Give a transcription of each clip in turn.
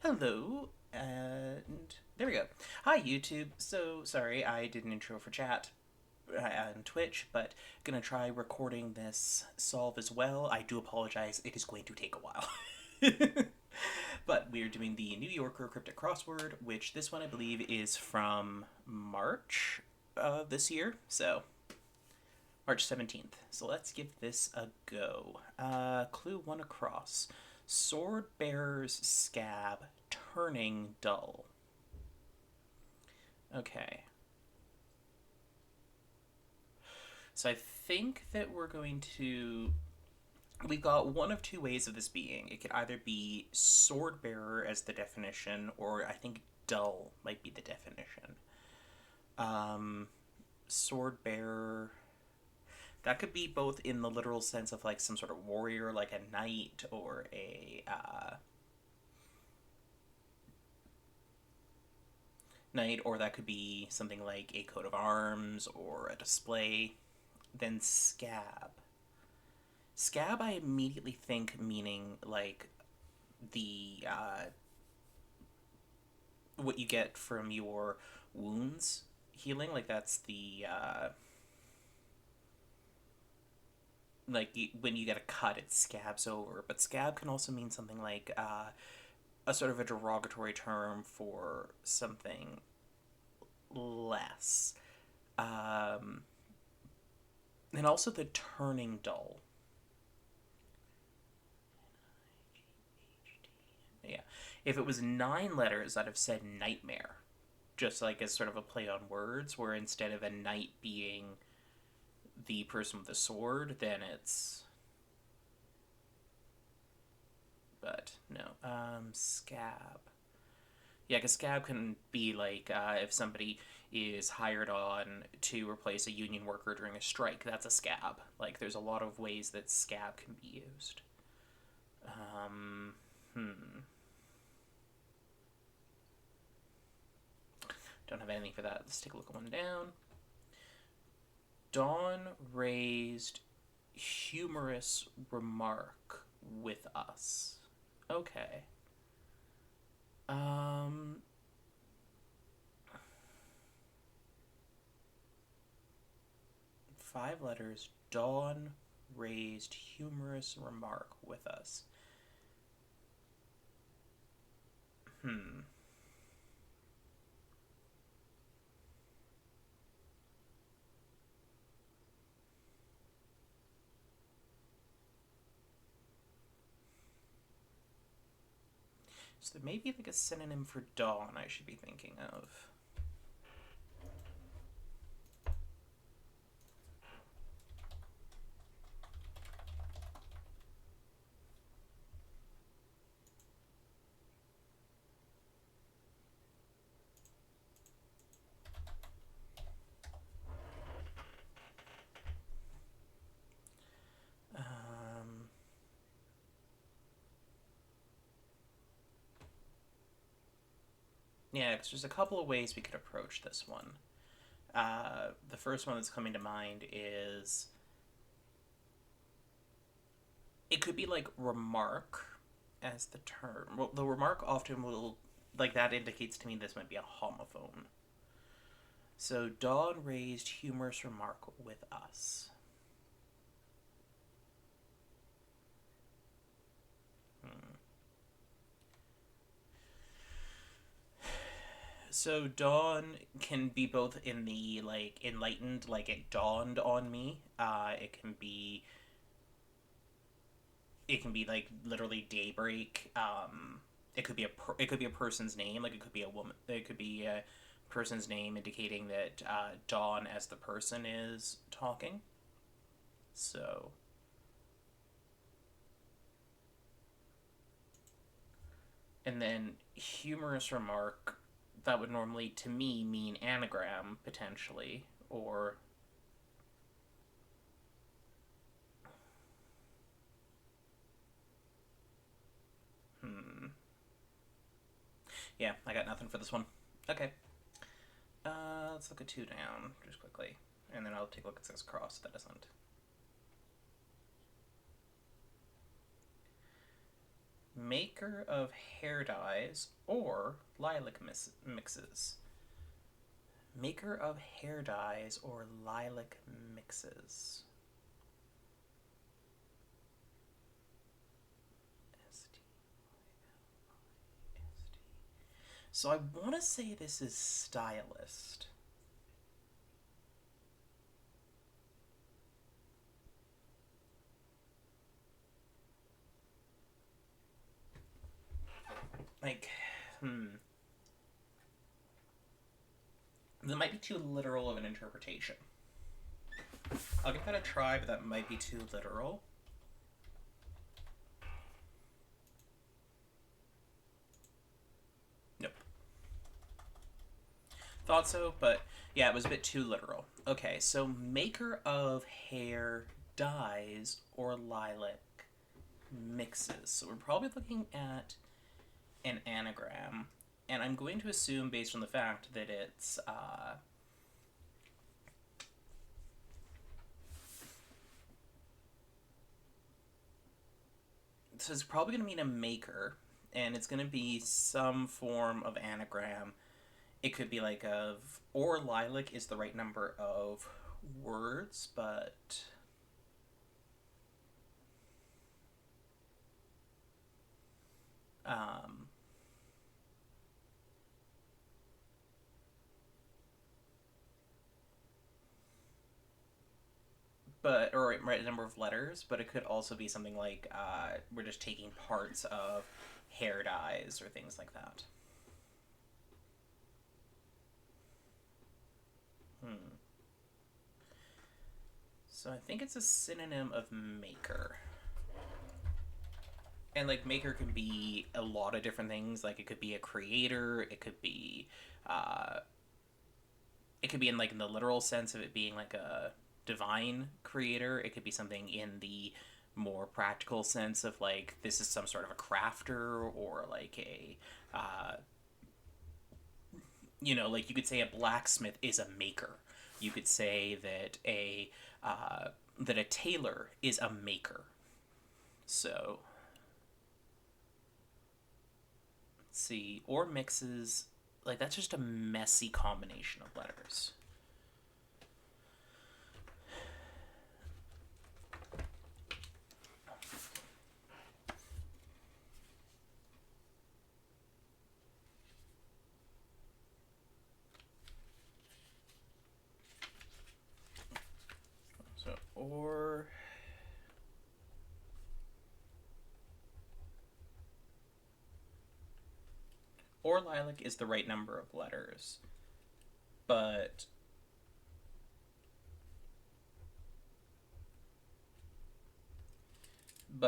Hello, and there we go. Hi, YouTube. So sorry I did an intro for chat on Twitch, but gonna try recording this solve as well. I do apologize, it is going to take a while. But we're doing the New Yorker cryptic crossword, which this one I believe is from March of this year, so March 17th. So let's give this a go. Clue 1 across. Sword bearer's scab turning dull. Okay. So I think that we're going to. We've got one of two ways of this being. It could either be sword bearer as the definition, or I think dull might be the definition. Um, sword bearer. That could be both in the literal sense of like some sort of warrior, like a knight or a knight, or that could be something like a coat of arms or a display. Then scab. Scab, I immediately think meaning like the what you get from your wounds healing. Like that's the like when you get a cut, it scabs over. But scab can also mean something like a sort of a derogatory term for something less. Um, and also the turning dull. Yeah. If it was 9 letters, I'd have said nightmare. Just like as sort of a play on words, where instead of a knight being the person with the sword, then it's. But no. Scab. Yeah, because scab can be like if somebody is hired on to replace a union worker during a strike, that's a scab. Like, there's a lot of ways that scab can be used. Hmm. Don't have anything for that. Let's take a look at one down. Dawn raised humorous remark with us. Okay. Um. 5 letters. Dawn raised humorous remark with us. Hmm. So there may be like a synonym for dawn I should be thinking of. Um, yeah, because there's a couple of ways we could approach this one. The first one that's coming to mind is it could be like remark as the term. Well, the remark often will, like, that indicates to me this might be a homophone. So Dawn raised humorous remark with us. Hmm. So Dawn can be both in the like enlightened, like it dawned on me. It can be like literally daybreak. It could be a person's name, like it could be a woman. It could be a person's name indicating that Dawn as the person is talking. So, and then humorous remark, that would normally to me mean anagram potentially, or hmm. Yeah, I got nothing for this one. Okay. Let's look at 2 down just quickly, and then I'll take a look at 6 across. That isn't. Maker of hair dyes or lilac mixes. Maker of hair dyes or lilac mixes. So I want to say this is stylist. Like, that might be too literal of an interpretation. I'll give that a try, but that might be too literal. Nope. Thought so, but yeah, it was a bit too literal. Okay, so maker of hair dyes or lilac mixes. So we're probably looking at an anagram, and I'm going to assume, based on the fact that it's so it's probably going to mean a maker, and it's going to be some form of anagram. It could be like of, or lilac is the right number of words, but or right number of letters, but it could also be something like we're just taking parts of hair dyes or things like that. So I think it's a synonym of maker. And like maker can be a lot of different things. Like it could be a creator, it could be in like in the literal sense of it being like a divine creator. It could be something in the more practical sense of like this is some sort of a crafter, or like a like you could say a blacksmith is a maker. You could say that a tailor is a maker. So let's see, or mixes, like that's just a messy combination of letters. So or lilac is the right number of letters, but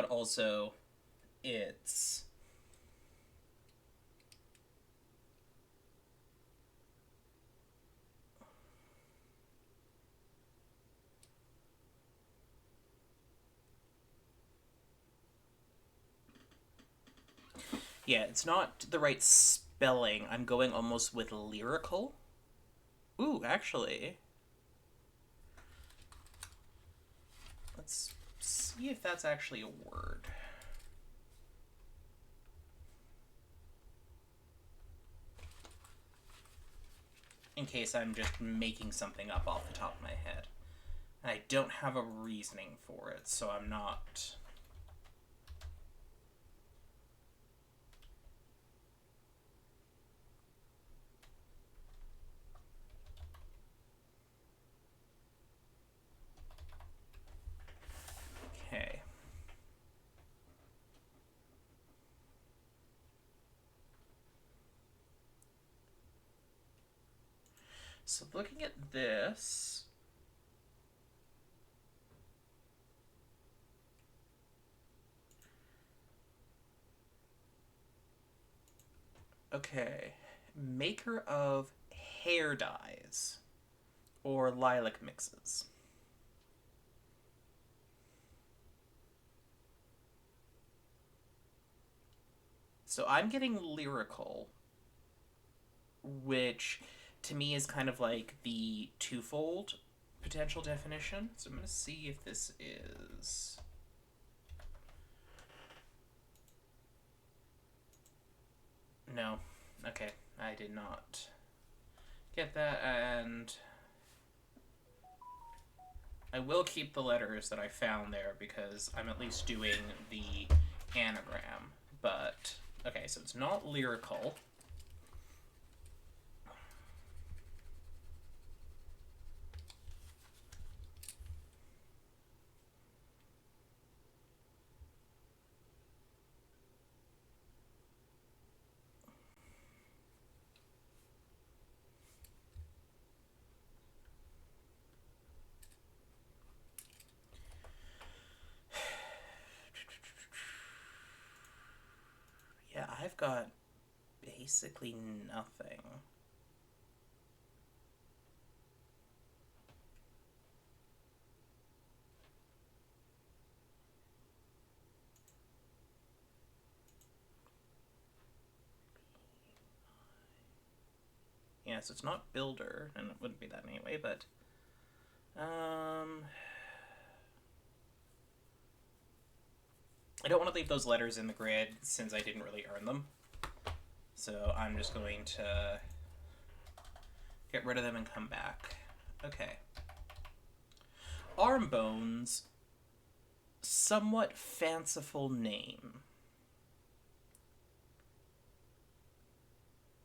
also it's it's not the right spelling. I'm going almost with lyrical. Ooh, actually, let's see if that's actually a word. In case I'm just making something up off the top of my head. I don't have a reasoning for it, so I'm not... Okay. So looking at this... Okay. Maker of hair dyes or lilac mixes. So I'm getting lyrical, which to me is kind of like the twofold potential definition. So I'm going to see if this is... I did not get that, and I will keep the letters that I found there because I'm at least doing the anagram. But, okay, so it's not lyrical. Yeah, I've got basically nothing. Yeah, so it's not builder, and it wouldn't be that anyway, but I don't want to leave those letters in the grid since I didn't really earn them. So I'm just going to get rid of them and come back. Okay. Arm bones, somewhat fanciful name.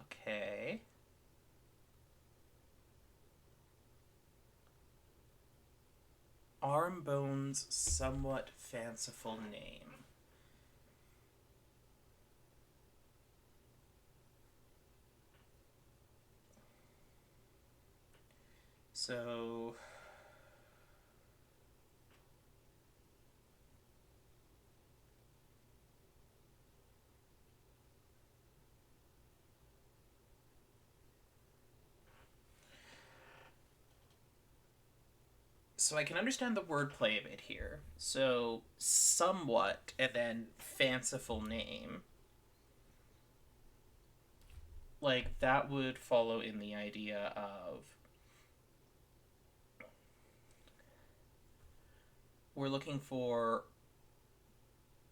Okay. Arm bones, somewhat fanciful name. So I can understand the wordplay a bit here. So somewhat and then fanciful name. Like that would follow in the idea of we're looking for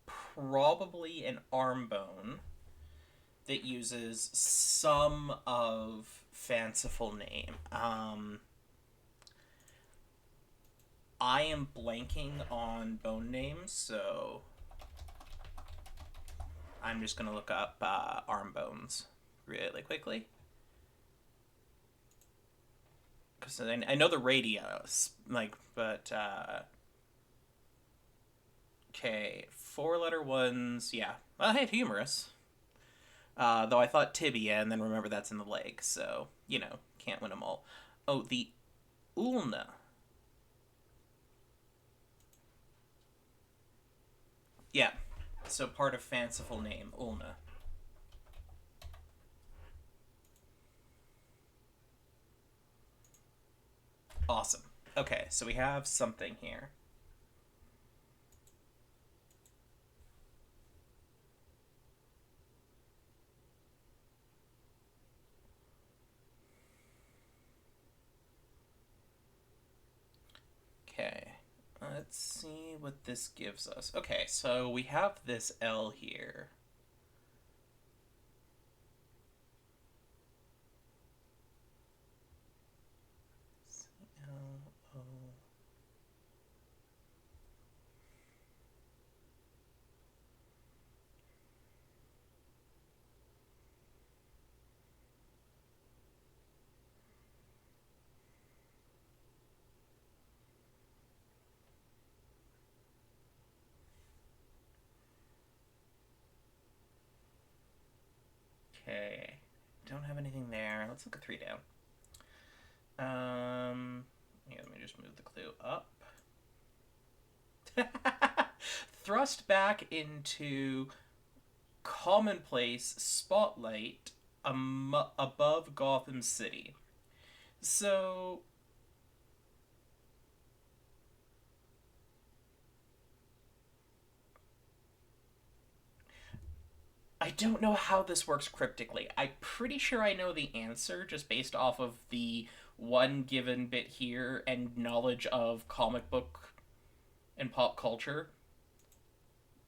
probably an arm bone that uses some of fanciful name. I am blanking on bone names, so I'm just going to look up arm bones really quickly. Because I know the radius, like, but, okay, 4-letter ones, yeah. Hey, humerus. Though I thought tibia, and then remember that's in the leg, so, you know, can't win them all. Oh, the ulna. Yeah, so part of fanciful name, ulna. Awesome. Okay, so we have something here. Okay, let's see what this gives us. Okay, so we have this L here. C-L-O. Okay, don't have anything there. Let's look at 3 down. Yeah, let me just move the clue up. Thrust back into commonplace spotlight above Gotham City. So I don't know how this works cryptically. I'm pretty sure I know the answer just based off of the one given bit here and knowledge of comic book and pop culture.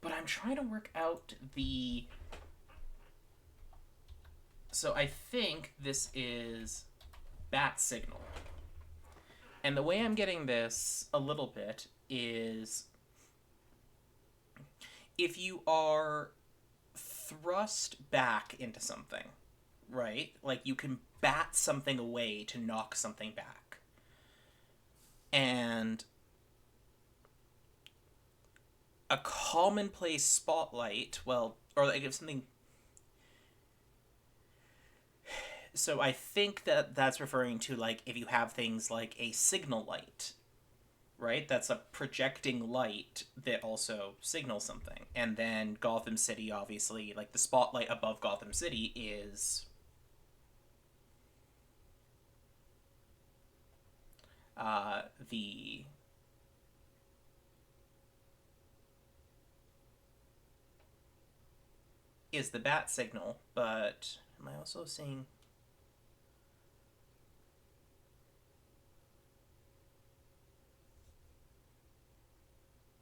But I'm trying to work out the So I think this is bat signal. And the way I'm getting this a little bit is if you are thrust back into something, right? Like you can bat something away to knock something back. And a commonplace spotlight, well, or like if something. So I think that that's referring to like if you have things like a signal light, right? That's a projecting light that also signals something. And then Gotham City, obviously, like the spotlight above Gotham City is the bat signal. But am I also seeing?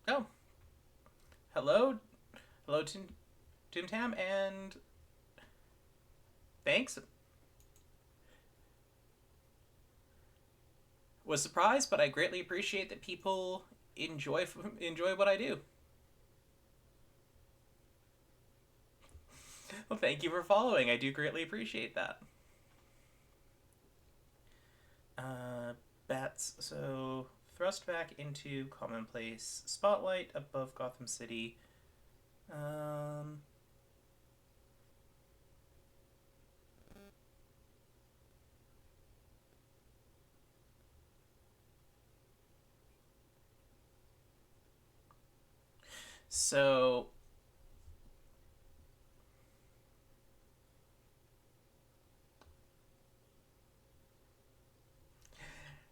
Oh, hello, hello, Toontam, and thanks. Was surprised, but I greatly appreciate that people enjoy what I do. Well, thank you for following. I do greatly appreciate that. Bats. So thrust back into commonplace spotlight above Gotham City. So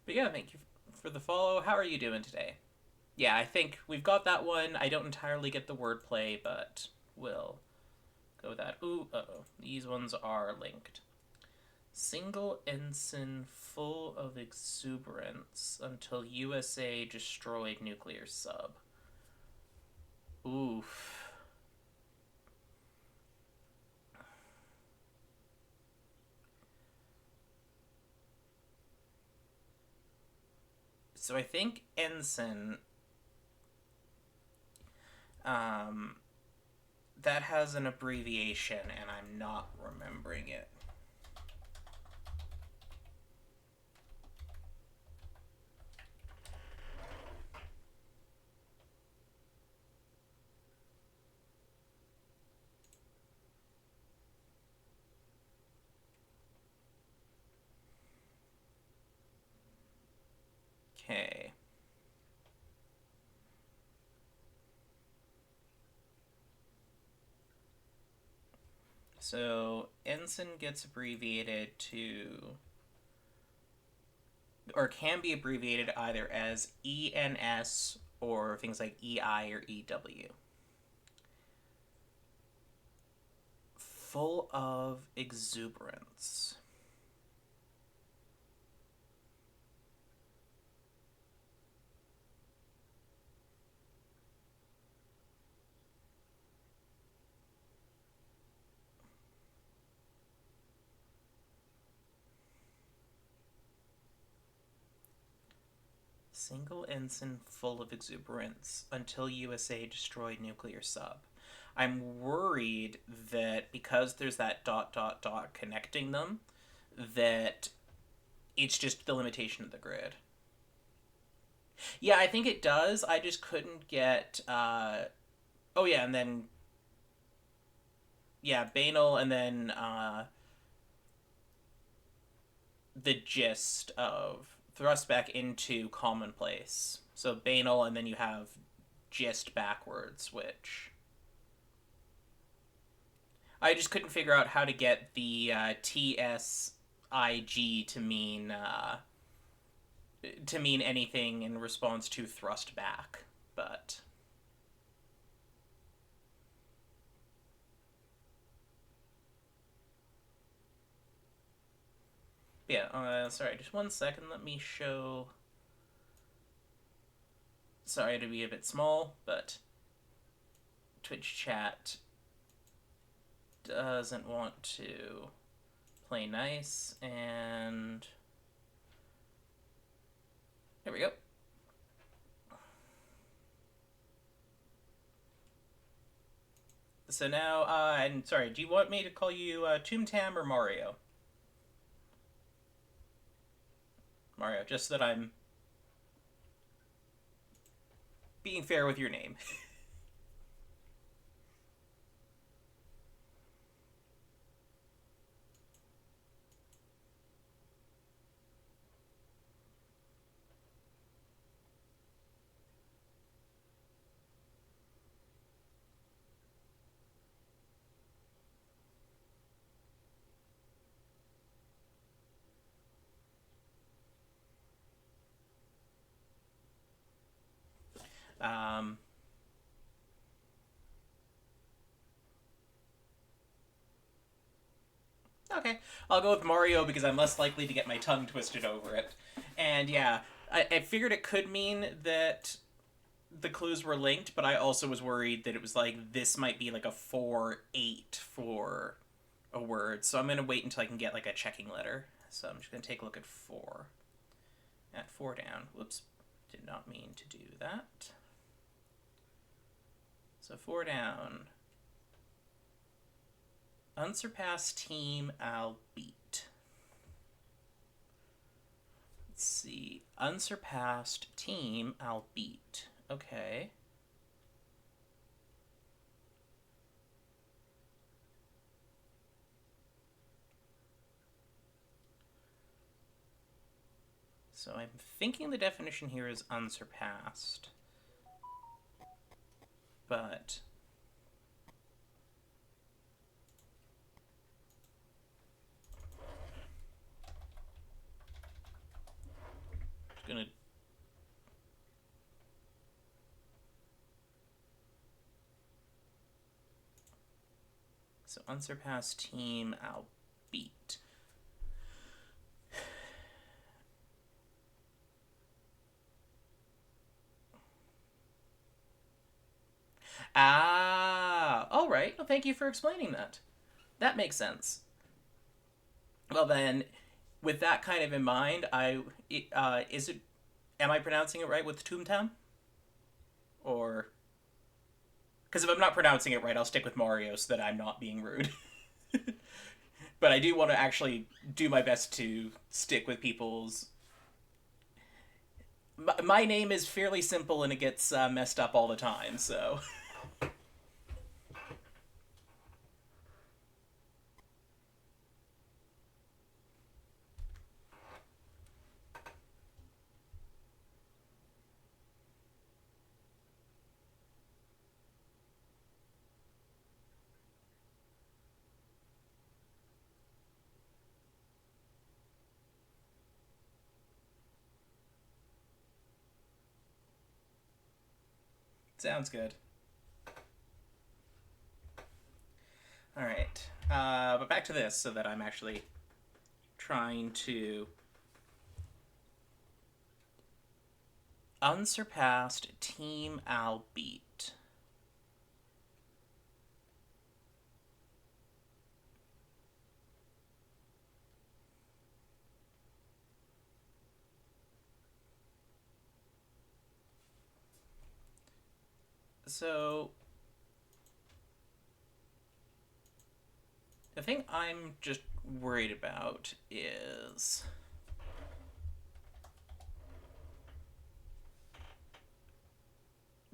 but yeah, thank you for the follow. How are you doing today? Yeah, I think we've got that one. I don't entirely get the wordplay, but we'll go with that. Ooh, uh-oh. These ones are linked. Single ensign full of exuberance until USA destroyed nuclear sub. Oof. So I think ensign that has an abbreviation and I'm not remembering it. Okay. So ensign gets abbreviated to, or can be abbreviated either as ENS or things like EI or EW. Full of exuberance. Single ensign full of exuberance until USA destroyed nuclear sub. I'm worried that because there's that ... connecting them, that it's just the limitation of the grid. Yeah, I think it does. I just couldn't get. Oh yeah, and then yeah, banal, and then the gist of thrust back into commonplace. So banal, and then you have gist backwards, which I just couldn't figure out how to get the TSIG to mean anything in response to thrust back, but yeah. Sorry, just 1 second. Let me show. Sorry to be a bit small, but Twitch chat doesn't want to play nice, and there we go. So now, and sorry, do you want me to call you Toontam or Mario? Mario, just so that I'm being fair with your name. Um, okay, I'll go with Mario because I'm less likely to get my tongue twisted over it. And yeah, I figured it could mean that the clues were linked, but I also was worried that it was like this might be like a 4-8 for a word. So I'm gonna wait until I can get like a checking letter. So I'm just gonna take a look at 4. At 4 down. Whoops, did not mean to do that. So 4 down. Unsurpassed team I'll beat. Let's see. Unsurpassed team I'll beat. Okay. So I'm thinking the definition here is unsurpassed. But I'm gonna so unsurpassed team I'll beat. Ah, all right. Well, thank you for explaining that. That makes sense. Well then, with that kind of in mind, is it? Am I pronouncing it right with Toontam? Or because if I'm not pronouncing it right, I'll stick with Mario so that I'm not being rude. But I do want to actually do my best to stick with people's. My name is fairly simple and it gets messed up all the time, so. Sounds good. All right. But back to this so that I'm actually trying to. Unsurpassed team I'll beat. So the thing I'm just worried about is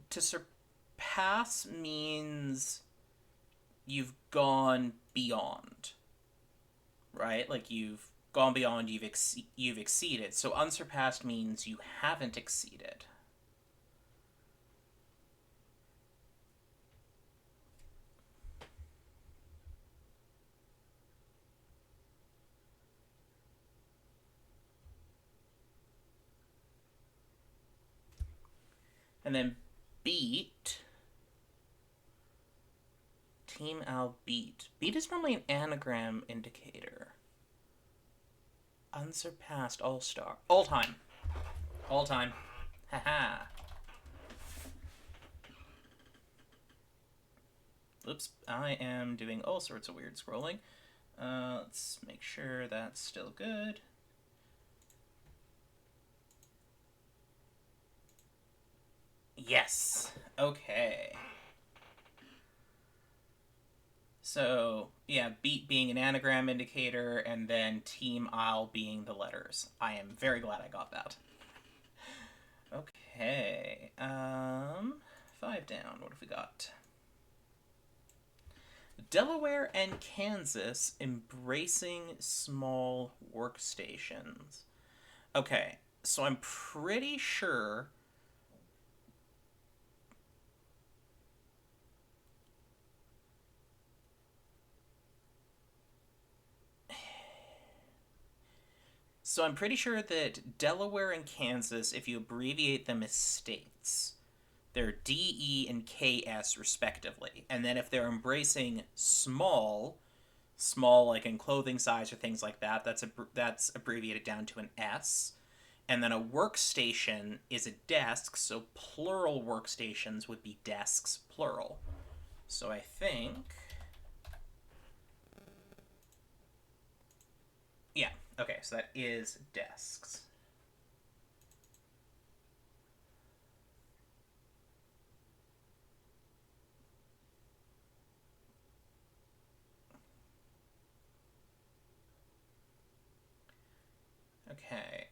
to surpass means you've gone beyond, right? Like you've gone beyond, you've exceeded. So unsurpassed means you haven't exceeded. And then beat. Team I'll beat. Beat is normally an anagram indicator. Unsurpassed all-star. All time. All time. Haha. Oops. I am doing all sorts of weird scrolling. Let's make sure that's still good. Yes. Okay. So, yeah, beat being an anagram indicator, and then team I'll being the letters. I am very glad I got that. Okay. 5 down. What have we got? Delaware and Kansas embracing small workstations. Okay, so I'm pretty sure. So I'm pretty sure that Delaware and Kansas, if you abbreviate them as states, they're DE and KS respectively. And then if they're embracing small like in clothing size or things like that, that's abbreviated down to an S. And then a workstation is a desk, so plural workstations would be desks, plural. So I think. Yeah, okay, so that is desks. Okay.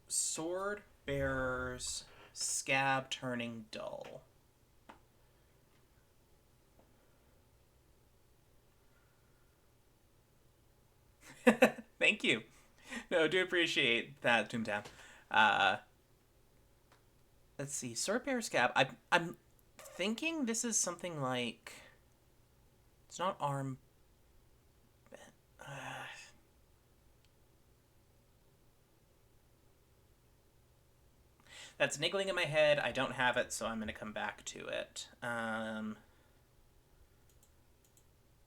Sword bearers, scab turning dull. Thank you. No, do appreciate that, Toontown. Uh, let's see. Sword bearer scab. I'm thinking this is something like. It's not arm. Uh, that's niggling in my head. I don't have it, so I'm going to come back to it.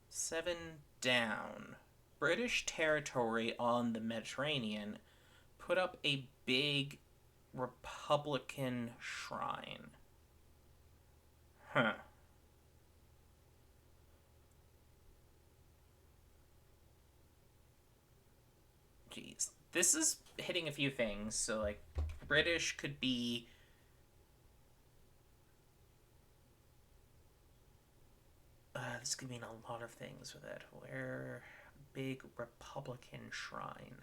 7 down. British territory on the Mediterranean put up a big Republican shrine. Huh. Jeez. This is hitting a few things. So, like, British could be. This could mean a lot of things with it. Where. Big Republican shrine.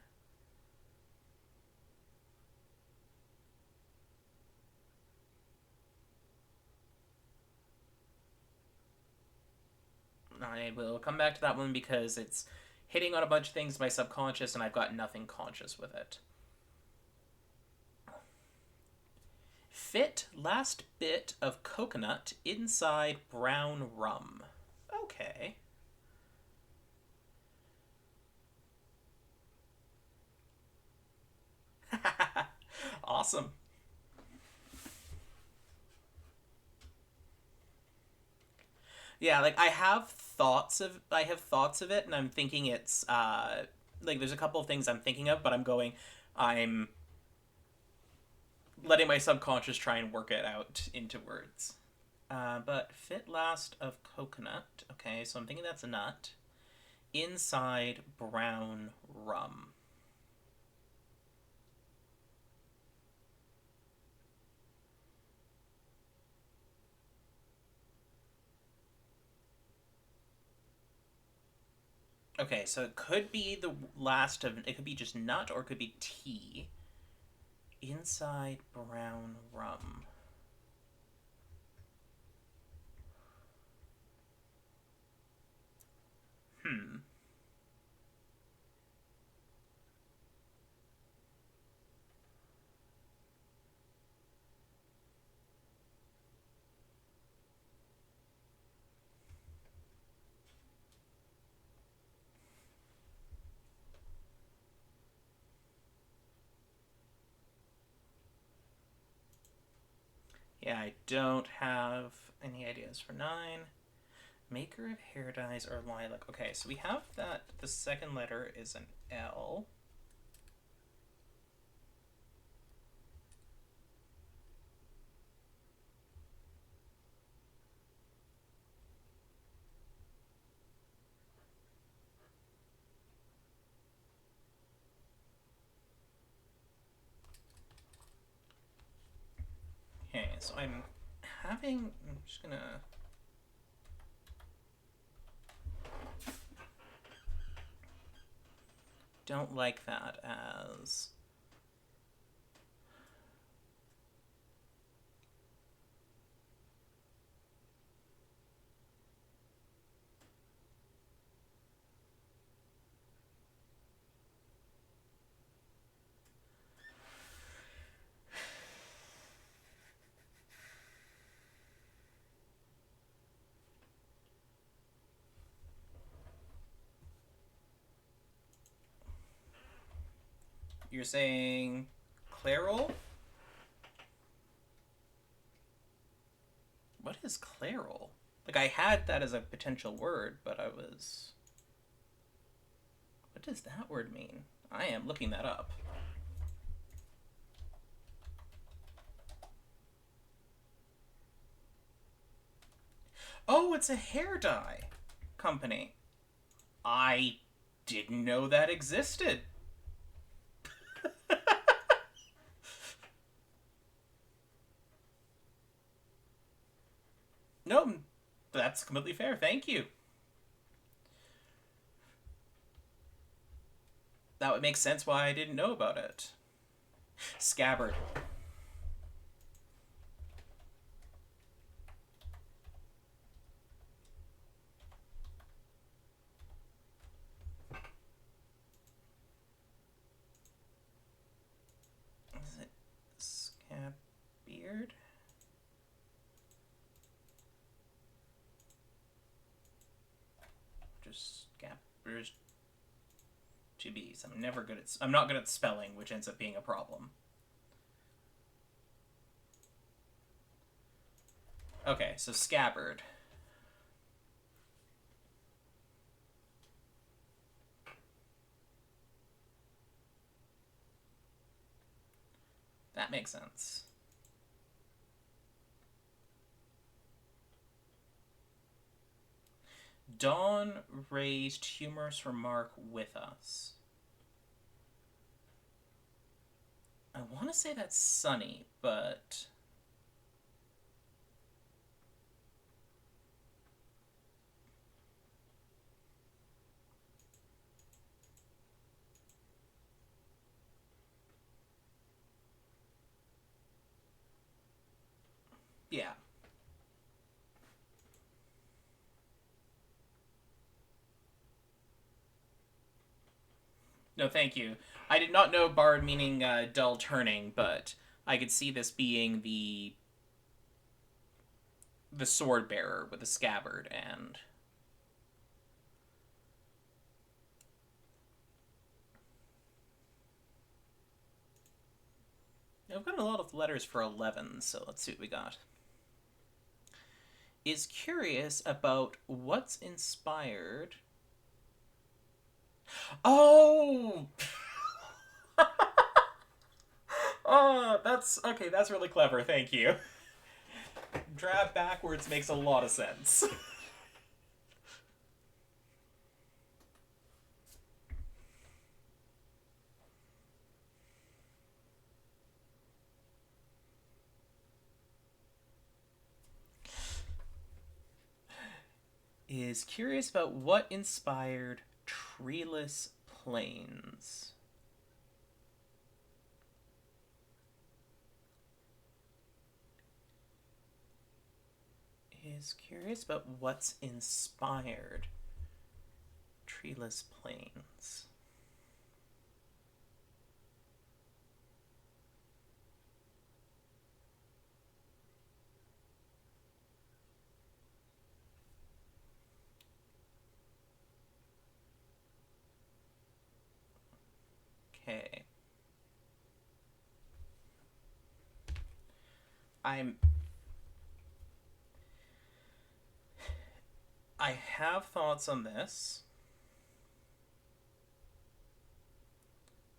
I will come back to that one because it's hitting on a bunch of things in my subconscious and I've got nothing conscious with it. Fit last bit of coconut inside brown rum. Okay. Awesome. Yeah, like I have thoughts of it and I'm thinking it's like there's a couple of things I'm thinking of, but I'm letting my subconscious try and work it out into words. But fit last of coconut. Okay, so I'm thinking that's a nut. Inside brown rum. Okay, so it could be the last of. It could be just nut or it could be tea. Inside brown rum. Hmm. Yeah, I don't have any ideas for 9. Maker of hair dyes or lilac. Okay, so we have that the second letter is an L. so I'm just gonna... Don't like that as... You're saying Clairol? What is Clairol? Like, I had that as a potential word, but I was... What does that word mean? I am looking that up. Oh, it's a hair dye company. I didn't know that existed. No, that's completely fair. Thank you. That would make sense why I didn't know about it. Scabbard. Is it Scabbeard? Just There's two B's. I'm not good at spelling, which ends up being a problem. Okay, so Scabbard. That makes sense. Dawn raised humorous remark with us. I want to say that's Sunny, but... Yeah. No, thank you. I did not know bard meaning dull turning, but I could see this being the sword bearer with the scabbard, and I've got a lot of letters for 11, so let's see what we got. Is curious about what's inspired... Oh! Oh, that's... Okay, that's really clever, thank you. Drab backwards makes a lot of sense. Is curious about what inspired treeless plains. Is curious about what's inspired treeless plains. Okay. I have thoughts on this,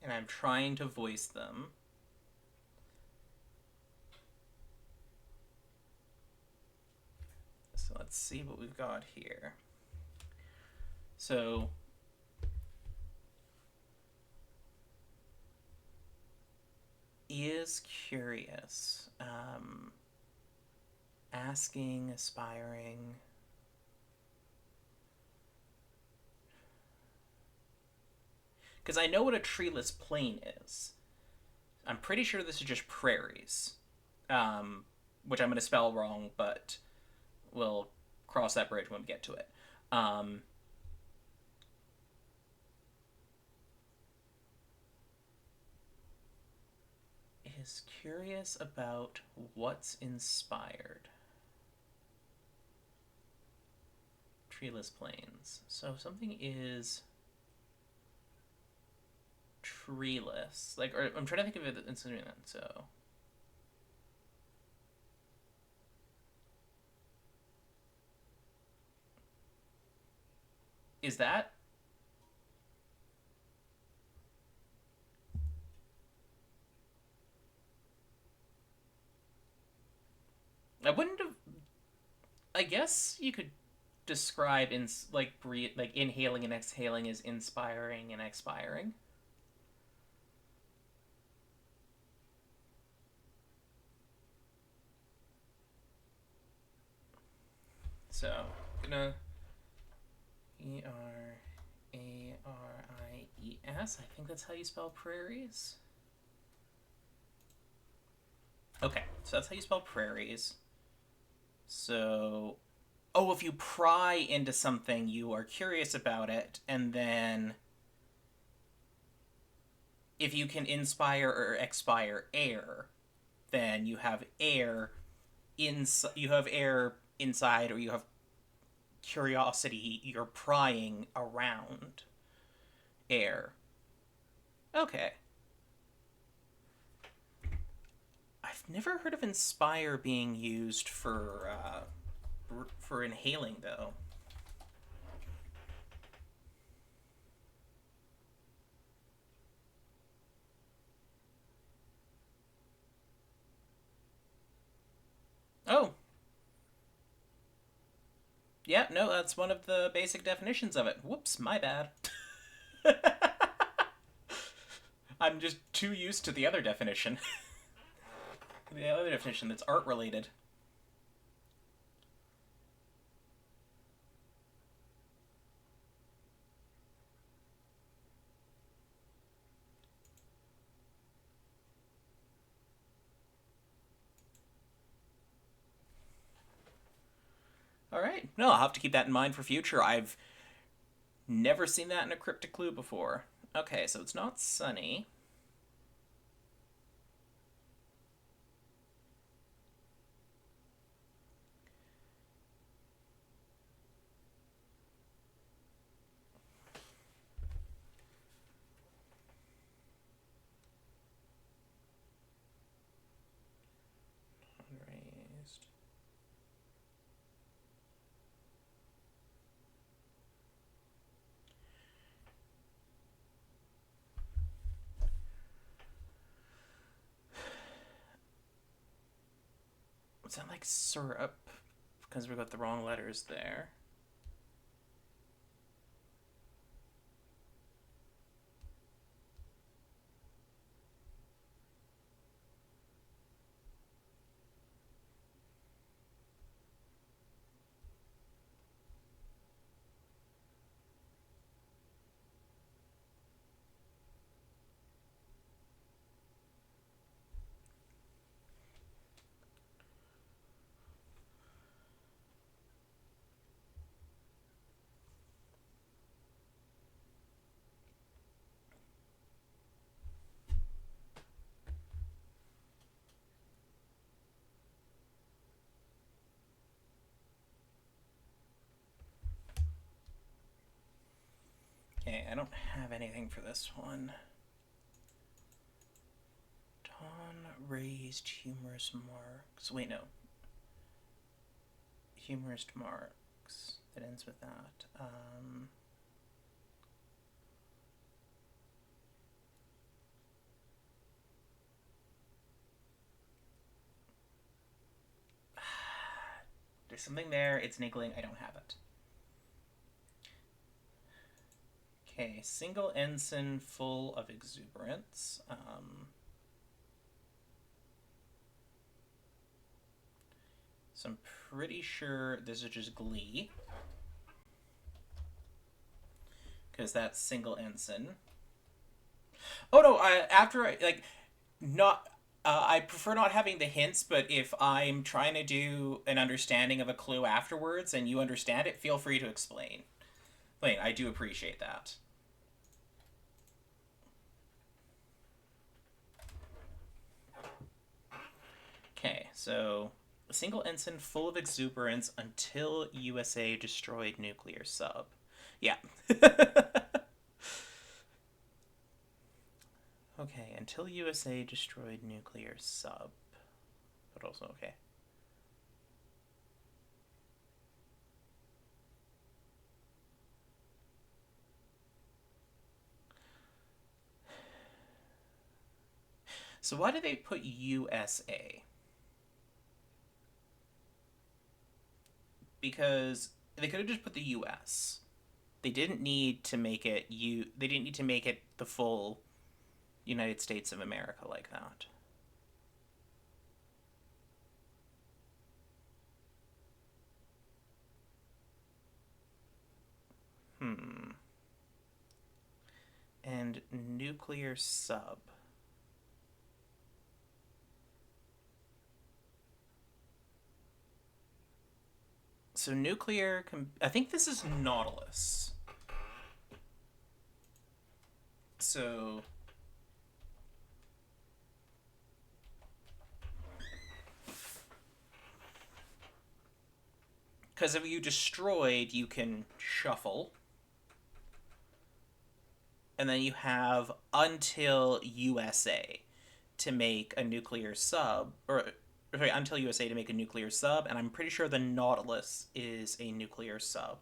and I'm trying to voice them. So let's see what we've got here. So is curious. Asking, aspiring. Because I know what a treeless plain is. I'm pretty sure this is just prairies. Which I'm going to spell wrong, but we'll cross that bridge when we get to it. Is curious about what's inspired. Treeless plains. So something is treeless. Like, or I'm trying to think of it in something that. So is that? I wouldn't have. I guess you could describe in like breathe, like inhaling and exhaling is inspiring and expiring. So gonna Eraries. I think that's how you spell prairies. Okay, so that's how you spell prairies. So, oh, if you pry into something, you are curious about it, and then if you can inspire or expire air, then you have air you have air inside, or you have curiosity, you're prying around air. Okay. I've never heard of inspire being used for inhaling though. Oh, yeah, no, that's one of the basic definitions of it. Whoops, my bad. I'm just too used to the other definition. The other definition that's art related. All right. No, I'll have to keep that in mind for future. I've never seen that in a cryptic clue before. Okay, so it's not sunny. Raised. What's that like syrup? Because we got the wrong letters there. Okay, I don't have anything for this one. Dawn raised humorous marks. Wait, no. Humorous marks. It ends with that. There's something there. It's niggling. I don't have it. Okay, single ensign full of exuberance. So I'm pretty sure this is just Glee. Because that's single ensign. Oh no, I prefer not having the hints, but if I'm trying to do an understanding of a clue afterwards and you understand it, feel free to explain. Like, I do appreciate that. Okay, so a single ensign full of exuberance until USA destroyed nuclear sub. Yeah. Okay, until USA destroyed nuclear sub. But also, okay. So why did they put USA? Because they could have just put the US. They didn't need to make it they didn't need to make it the full United States of America like that. Hmm. And nuclear sub. So nuclear I think this is Nautilus. So because if you destroyed, you can shuffle. And then you have until USA to make a nuclear sub, or sorry, until USA to make a nuclear sub, and I'm pretty sure the Nautilus is a nuclear sub.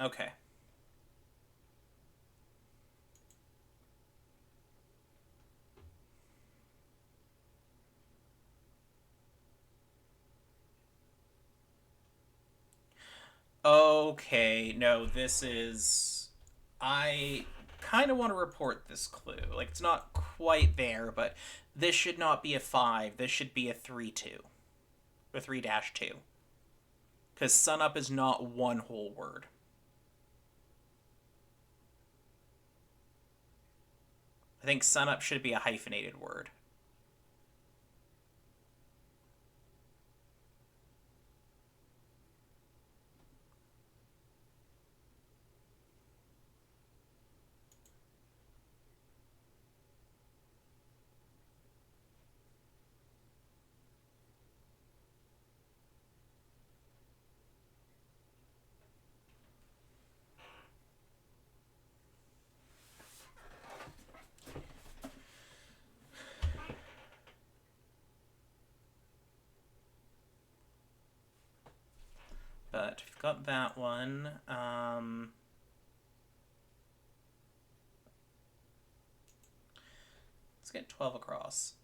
Okay. Okay, no, this is... I kind of want to report this clue. Like, it's not quite there, but this should not be a 5. This should be a 3-2. Or 3-2. Because sunup is not one whole word. I think sunup should be a hyphenated word. But we've got that one. Let's get 12 across.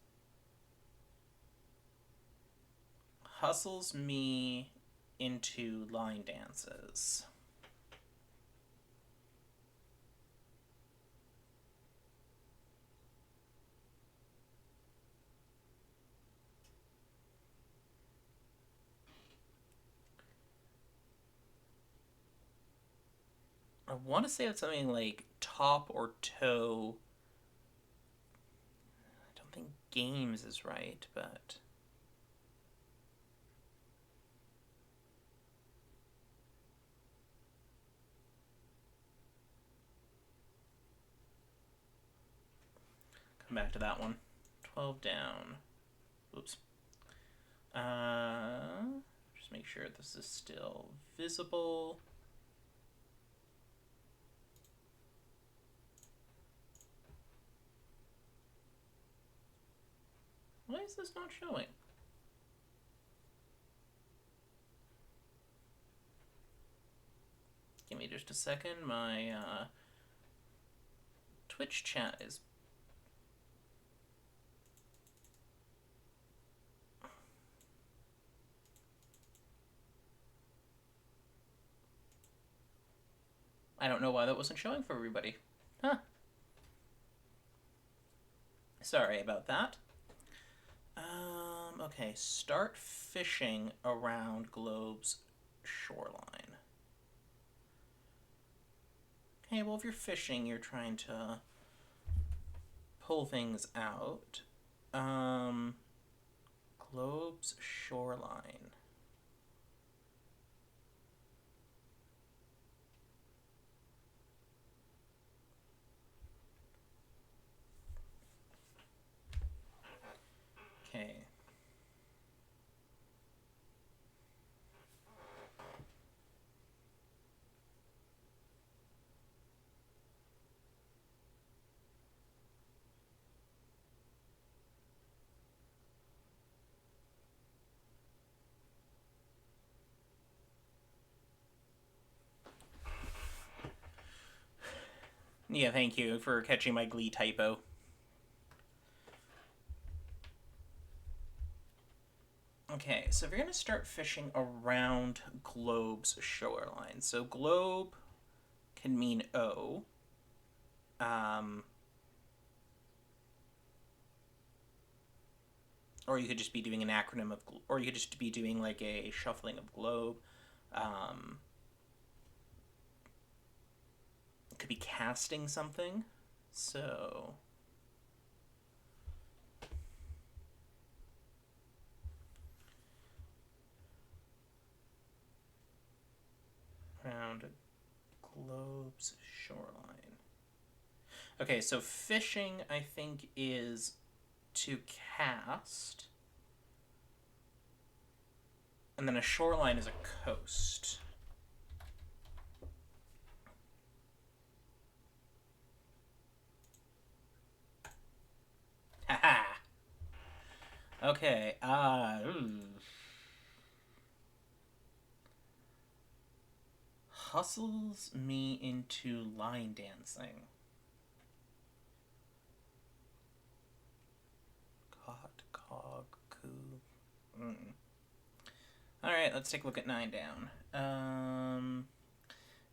Hustles me into line dances. I want to say that's something like top or toe. I don't think games is right, but... Come back to that one. 12 down. Oops. Just make sure this is still visible. Why is this not showing? Give me just a second. My Twitch chat is... I don't know why that wasn't showing for everybody. Huh. Sorry about that. Okay, start fishing around Globe's shoreline. Okay, well, if you're fishing, you're trying to pull things out. Globe's shoreline. Okay. Yeah, thank you for catching my Glee typo. Okay, so if you're going to start fishing around Globe's shoreline, so Globe can mean O. Or you could just be doing an acronym of, or you could just be doing like a shuffling of Globe. It could be casting something. So around Globe's shoreline. Okay, so fishing, I think, is to cast. And then a shoreline is a coast. Haha. Okay, hustles me into line dancing. Cog, coo. Alright, let's take a look at 9 down.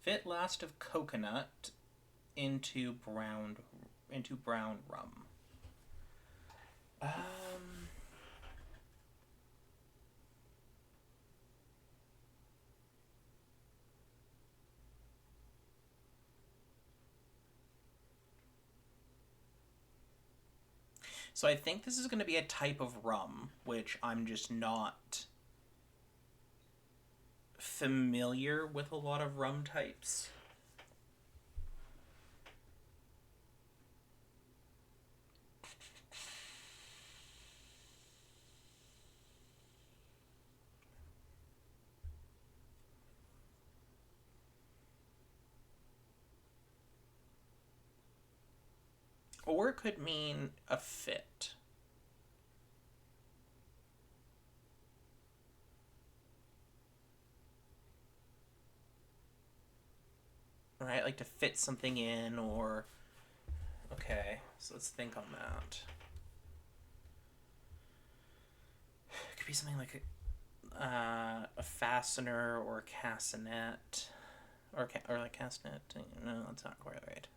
Fit last of coconut into brown rum. So I think this is going to be a type of rum, which I'm just not familiar with a lot of rum types. Or it could mean a fit. Right? Like to fit something in, or... Okay, so let's think on that. It could be something like a fastener or a castanet. Or like castanet. No, that's not quite right.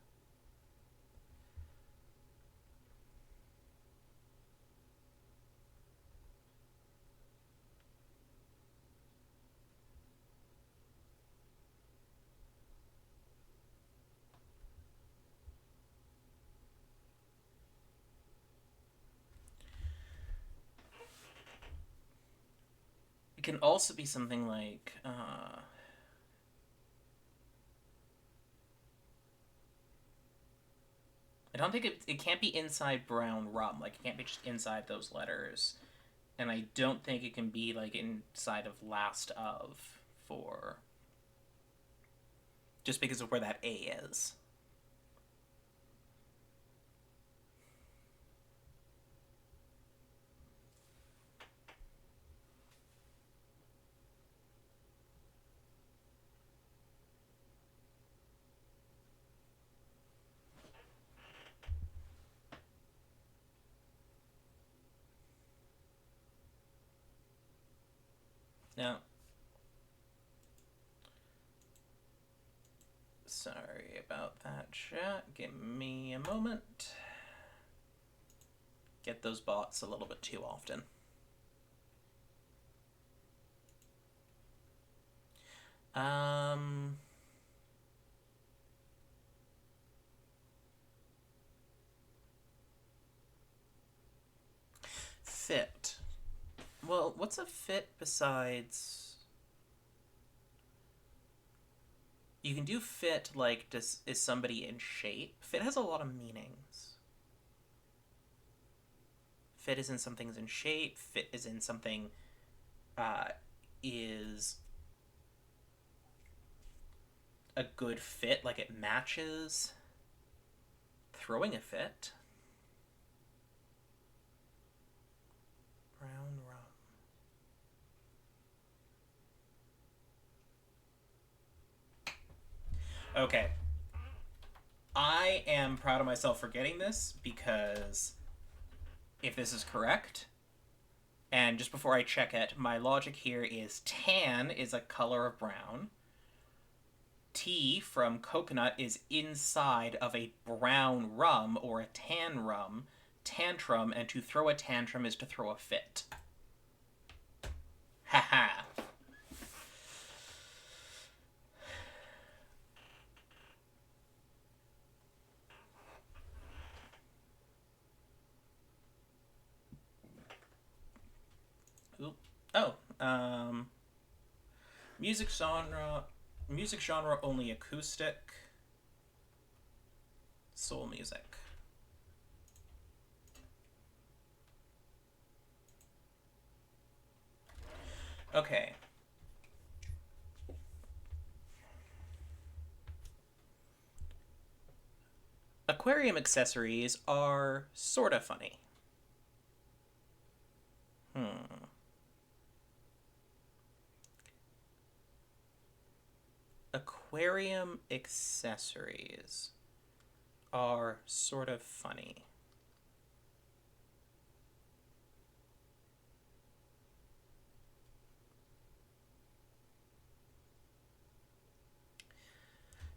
It can also be something like... I don't think it can't be inside brown rum. Like, it can't be just inside those letters. And I don't think it can be, like, inside of last of for... Just because of where that A is. Now, sorry about that, chat. Give me a moment. get those bots a little bit too often. Fit. Well, what's a fit besides... You can do fit like, is somebody in shape? Fit has a lot of meanings. Fit is in something's in shape. Fit is in something is a good fit, like it matches. Throwing a fit. Brown rum. Okay. I am proud of myself for getting this, because if this is correct, and just before I check it, my logic here is tan is a color of brown. Tea from coconut is inside of a brown rum or a tan rum. Tantrum, and to throw a tantrum is to throw a fit. Haha. Oop. Oh, music genre only acoustic. Soul music. Okay. Aquarium accessories are sort of funny. Aquarium accessories are sort of funny.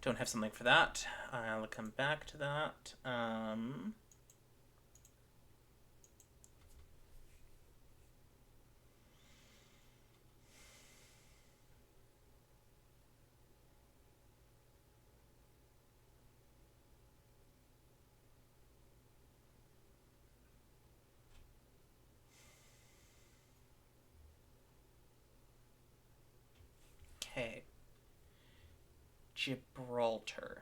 Don't have something for that. I'll come back to that. Okay. Gibraltar.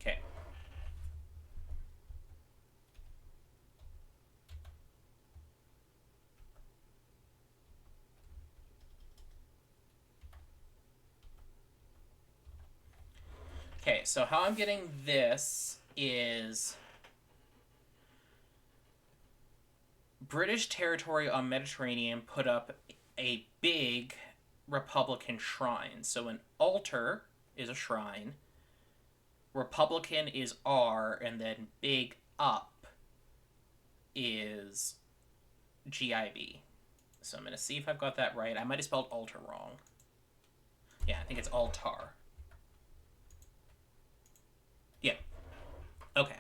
Okay. Okay, so how I'm getting this is British territory on Mediterranean put up a big Republican shrine. So an altar is a shrine, Republican is R, and then big up is GIB. So I'm going to see if I've got that right. I might have spelled altar wrong. Yeah, I think it's altar. Yeah. Okay.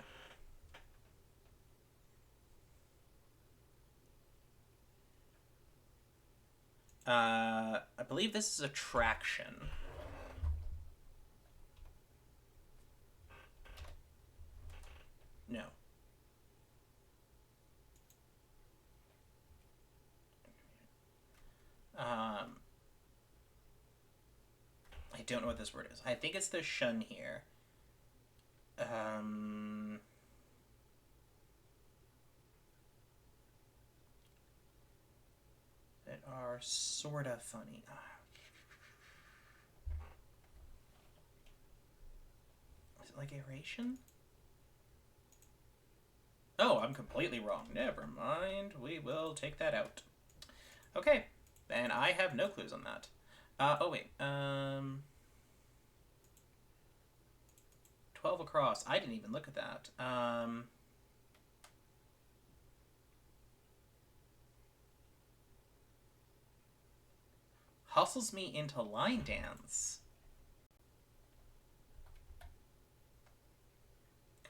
I believe this is attraction. No. I don't know what this word is. I think it's the shun here. That are sort of funny. Is it like aeration? Oh, I'm completely wrong. Never mind. We will take that out. Okay. And I have no clues on that. Oh, wait. 12 across. I didn't even look at that. Hustles me into line dance.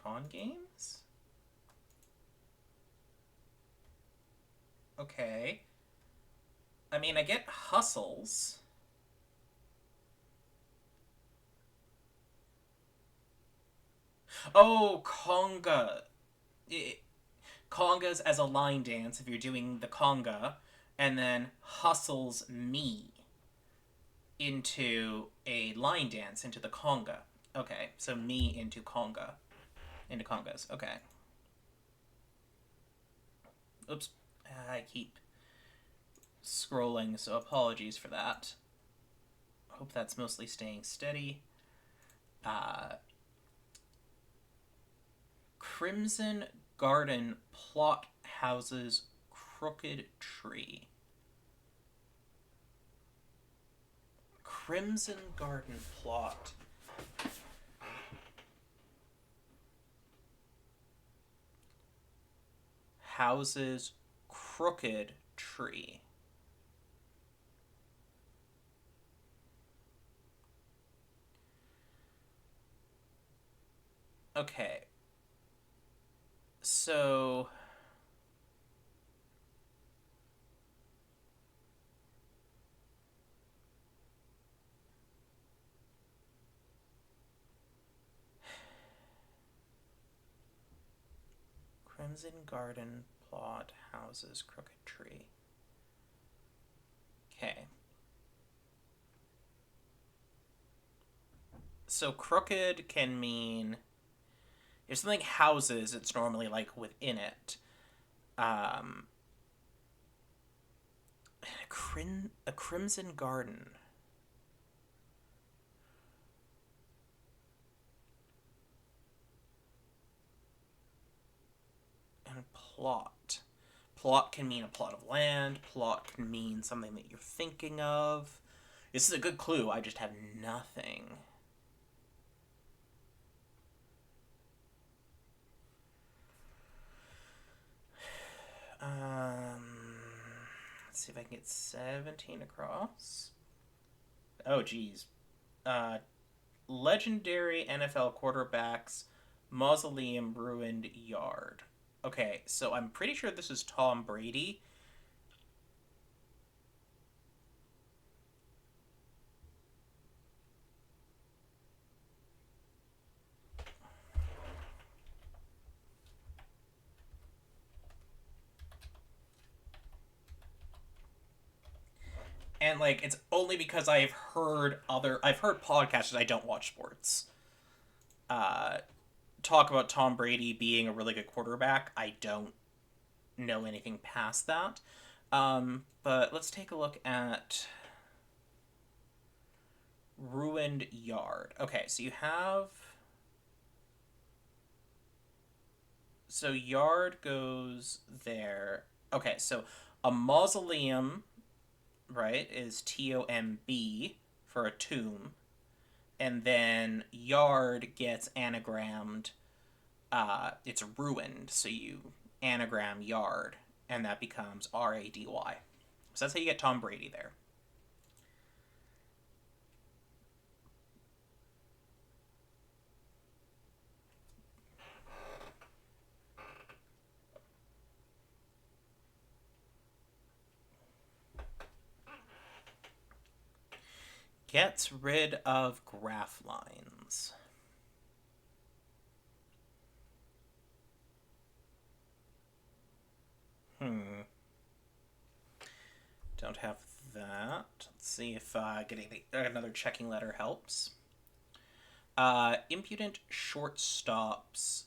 Con games? Okay. I mean, I get hustles. Oh, conga. Congas as a line dance if you're doing the conga, and then hustles me into a line dance into the conga. Okay, so me into conga. Into congas. Okay. Oops. I keep scrolling, so apologies for that. Hope that's mostly staying steady. Crimson Garden plot houses crooked tree. Crimson Garden plot. Houses crooked tree. Okay. So Crimson Garden plot houses crooked tree. Okay. So crooked can mean if something houses, it's normally like within it. Um, a crimson garden. And plot. Plot can mean a plot of land. Plot can mean something that you're thinking of. This is a good clue. I just have nothing. Let's see if I can get 17 across. Oh, geez. Legendary NFL quarterbacks, mausoleum ruined yard. Okay, so I'm pretty sure this is Tom Brady. And like it's only because I've heard podcasters, I don't watch sports, talk about Tom Brady being a really good quarterback. I don't know anything past that. But let's take a look at ruined yard. Okay, so you have yard goes there. Okay, so a mausoleum, right, is TOMB for a tomb, and then yard gets anagrammed. It's ruined, so you anagram yard, and that becomes RADY. So that's how you get Tom Brady there. Gets rid of graph lines. Don't have that. Let's see if getting another checking letter helps. Impudent shortstops.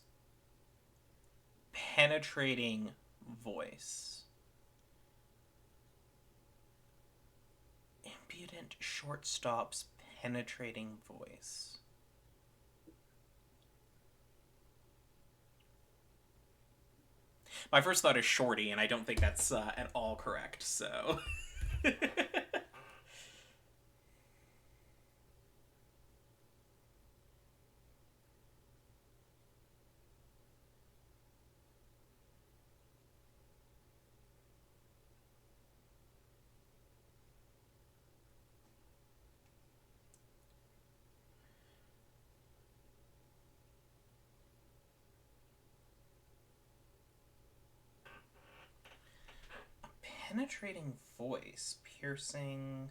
Penetrating voice. Impudent shortstops. Penetrating voice. My first thought is shorty, and I don't think that's at all correct, so... penetrating voice, piercing.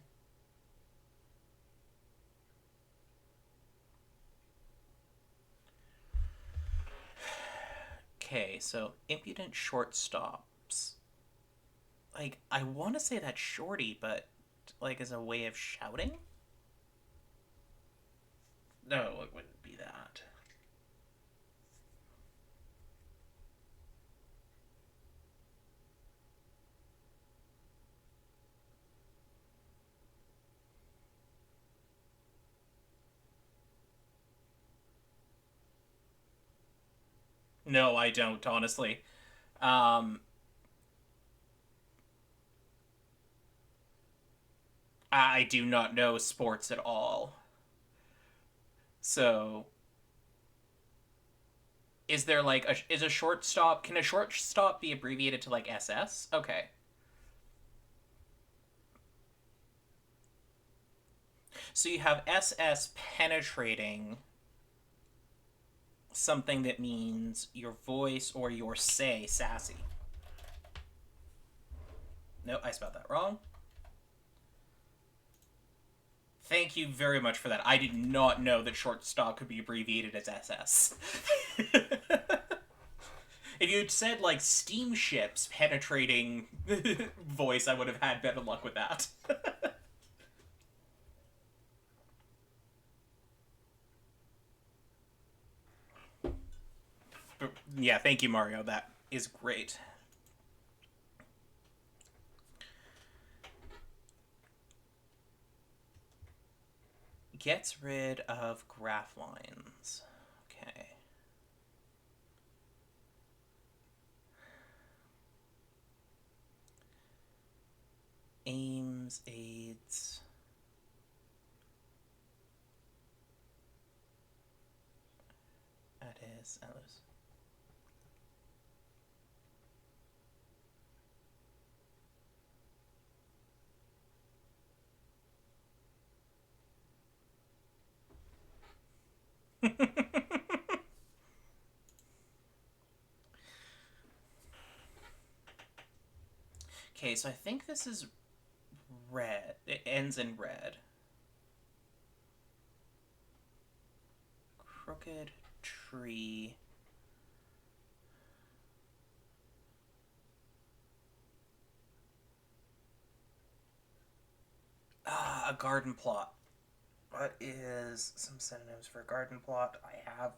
Okay, so impudent shortstops. Like, I want to say that's shorty, but like as a way of shouting? No, it wouldn't be that. No, I don't, honestly. Um, I do not know sports at all. So, is there like is a shortstop? Can a shortstop be abbreviated to like SS? Okay. So you have SS penetrating, something that means your voice or your say sassy. No, I spelled that wrong. Thank you very much for that. I did not know that shortstop could be abbreviated as SS. If you'd said like steamships penetrating voice, I would have had better luck with that. But yeah, thank you, Mario. That is great. Gets rid of graph lines. Okay. Aims, aids. That is. Okay, so I think this is red. It ends in red. Crooked tree. Ah, a garden plot. What is some synonyms for a garden plot? I have.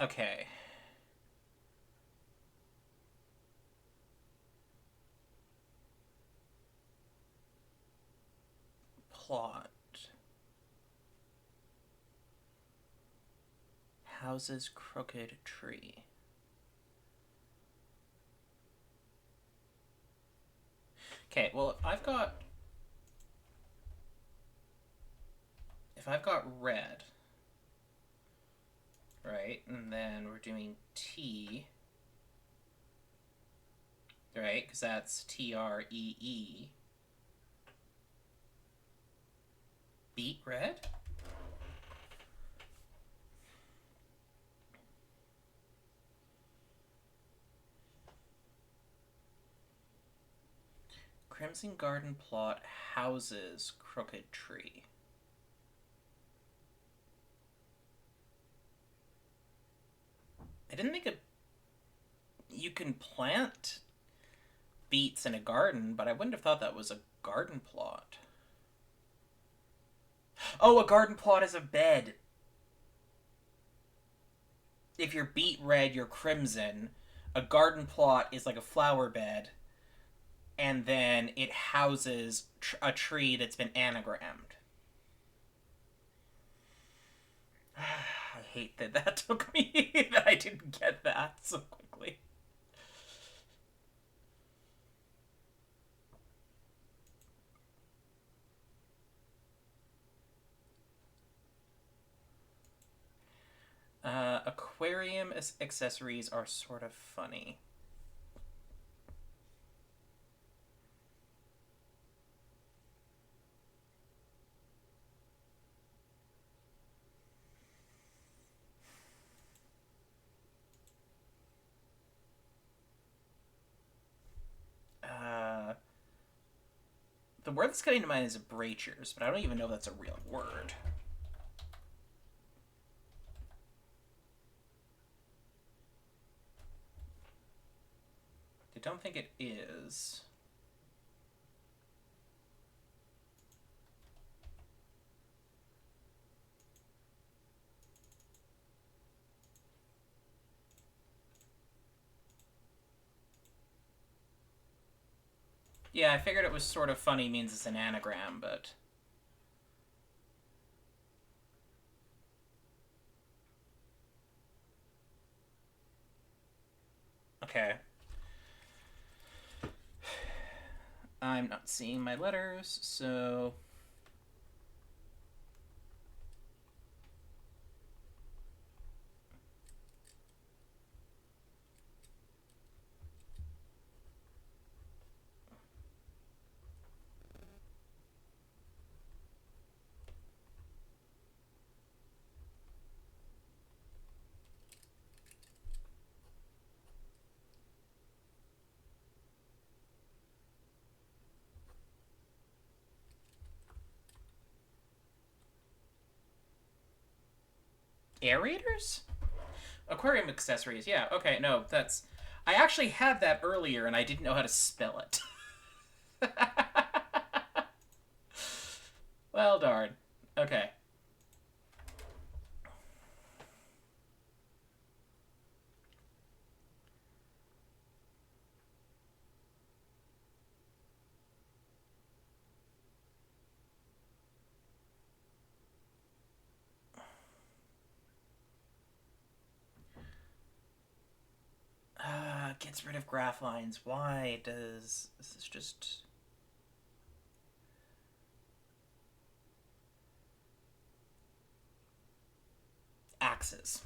Okay. Plot. Houses crooked tree. Okay, well, I've got. If I've got red, right, and then we're doing T, right, because that's TREE. Beet red? Crimson garden plot houses crooked tree. I didn't think you can plant beets in a garden, but I wouldn't have thought that was a garden plot. Oh, a garden plot is a bed. If you're beet red, you're crimson. A garden plot is like a flower bed, and then it houses a tree that's been anagrammed. I hate that took me, that I didn't get that so quickly. aquarium accessories are sort of funny. The word that's coming to mind is brachers, but I don't even know if that's a real word. I don't think it is. Yeah, I figured it was sort of funny means it's an anagram, but... Okay. I'm not seeing my letters, so... Aerators? Aquarium accessories, yeah. Okay, no, that's... I actually had that earlier, and I didn't know how to spell it. Well, darn. Okay. Gets rid of graph lines. Why does... This is just... Axes.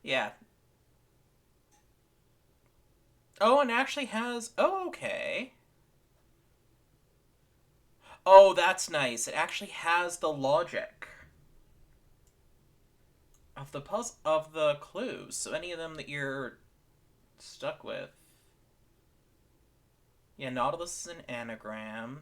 Yeah. Oh, and actually has... Oh, okay. Oh, that's nice. It actually has the logic of the puzzle, of the clues. So any of them that you're stuck with. Yeah, Nautilus is an anagram.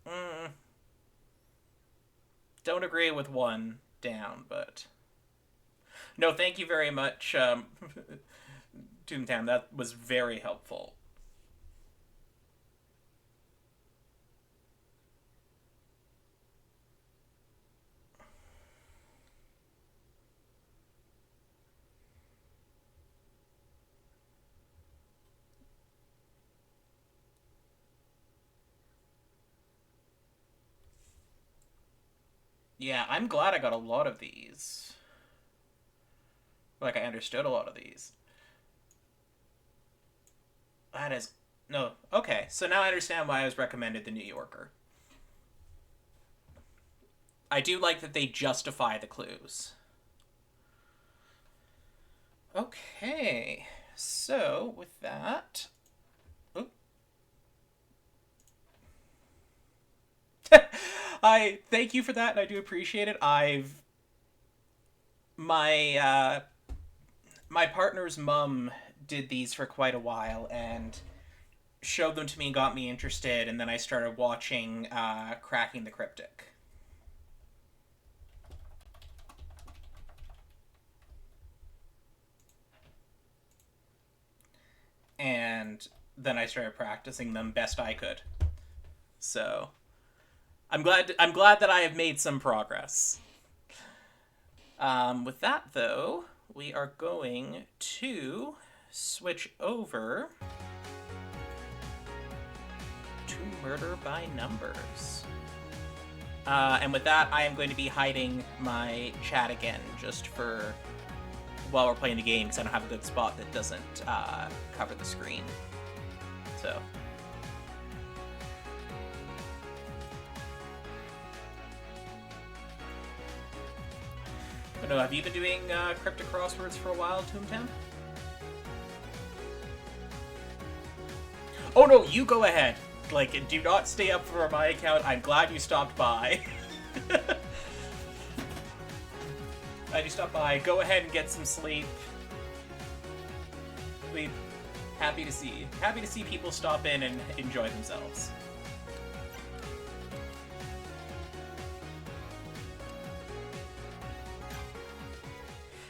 Mm, don't agree with one down, but... No, thank you very much, Toontown. That was very helpful. Yeah, I'm glad I got a lot of these. Like, I understood a lot of these. That is... No, okay. So now I understand why I was recommended The New Yorker. I do like that they justify the clues. Okay. So, with that... I thank you for that, and I do appreciate it. My my partner's mom did these for quite a while and showed them to me and got me interested, and then I started watching Cracking the Cryptic. And then I started practicing them best I could. So I'm glad that I have made some progress. With that, though, we are going to switch over to Murder by Numbers. And with that, I am going to be hiding my chat again, just for while we're playing the game, because I don't have a good spot that doesn't cover the screen. So. But no, have you been doing cryptic crosswords for a while, Toontown? Oh no, you go ahead. Like, do not stay up for my account. I'm glad you stopped by. Glad you stopped by. Go ahead and get some sleep. We happy to see people stop in and enjoy themselves.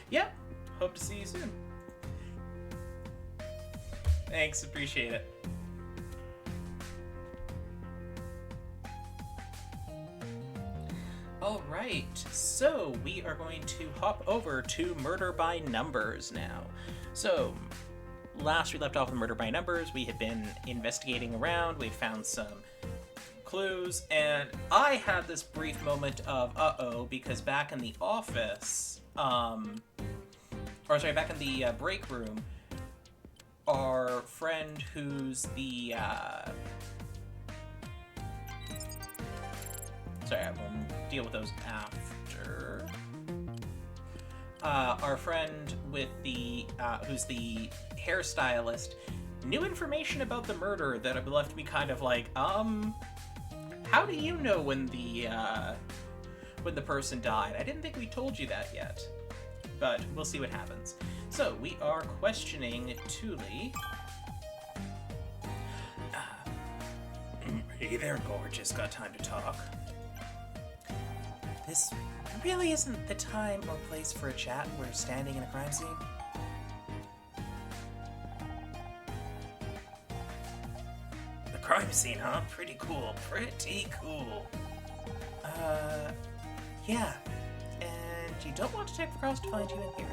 Yep. Hope to see you soon. Thanks, appreciate it. Alright, so we are going to hop over to Murder by Numbers now. So, last we left off with Murder by Numbers, we had been investigating around, we found some clues, and I had this brief moment of uh-oh, because back in the office, back in the break room, our friend who's the, sorry, I will deal with those after. Our friend with the, who's the hairstylist, knew information about the murder that left me kind of like, how do you know when the person died? I didn't think we told you that yet, but we'll see what happens. So, we are questioning Thule. Hey there, gorgeous. Got time to talk? This really isn't the time or place for a chat. We're standing in a crime scene. The crime scene, huh? Pretty cool. Pretty cool. Yeah. And you don't want to take the cross to find you in here.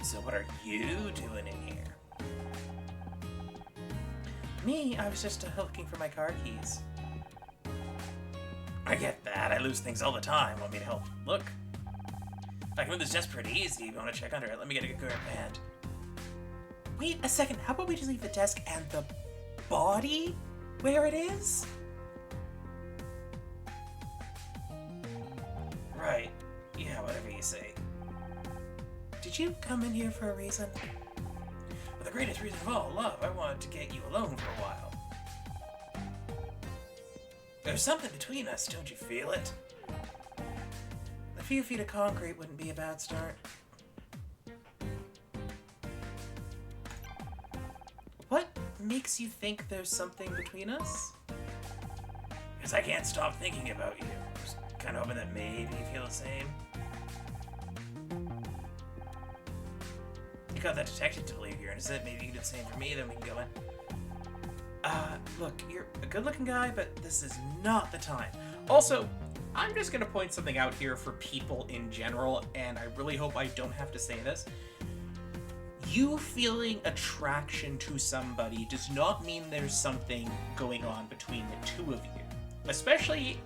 So what are you doing in here? Me? I was just looking for my car keys. I get that. I lose things all the time. Want me to help? Look. I can move this desk pretty easy. You want to check under it? Let me get a good grip hand. Wait a second. How about we just leave the desk and the body where it is? Right. Yeah, whatever you say. Did you come in here for a reason? For the greatest reason of all, love. I wanted to get you alone for a while. There's something between us, don't you feel it? A few feet of concrete wouldn't be a bad start. What makes you think there's something between us? Because I can't stop thinking about you. Just kind of hoping that maybe you feel the same. You got that detective to leave here, and is it? Maybe you can do the same for me, then we can go in. Look, you're a good-looking guy, but this is not the time. Also, I'm just gonna point something out here for people in general, and I really hope I don't have to say this. You feeling attraction to somebody does not mean there's something going on between the two of you. Especially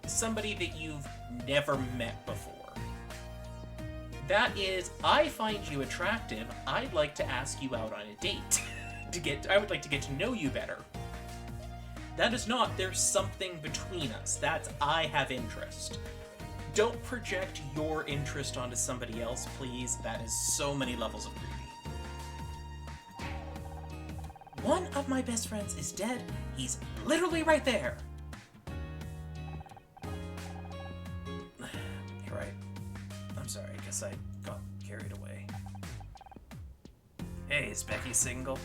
somebody that you've never met before. That is, I find you attractive, I'd like to ask you out on a date. I would like to get to know you better. That is not, there's something between us. That's, I have interest. Don't project your interest onto somebody else, please. That is so many levels of creepy. One of my best friends is dead. He's literally right there. You're right. I'm sorry, I guess I got carried away. Hey, is Becky single?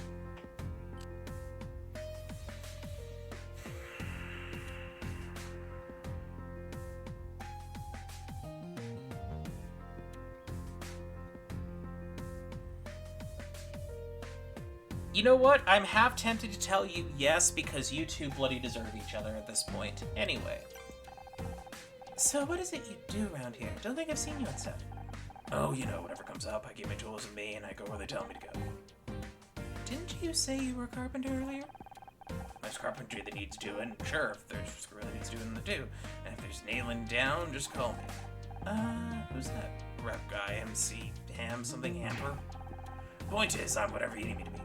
You know what? I'm half tempted to tell you yes, because you two bloody deserve each other at this point. Anyway. So what is it you do around here? Don't think I've seen you and stuff. Oh, you know, whatever comes up, I give my tools and me, and I go where they tell me to go. Didn't you say you were a carpenter earlier? There's carpentry that needs doing. Sure, if there's screw that needs doing, then do. And if there's nailing down, just call me. Who's that rep guy? MC Ham something Hamper? Point is, I'm whatever you need me to be.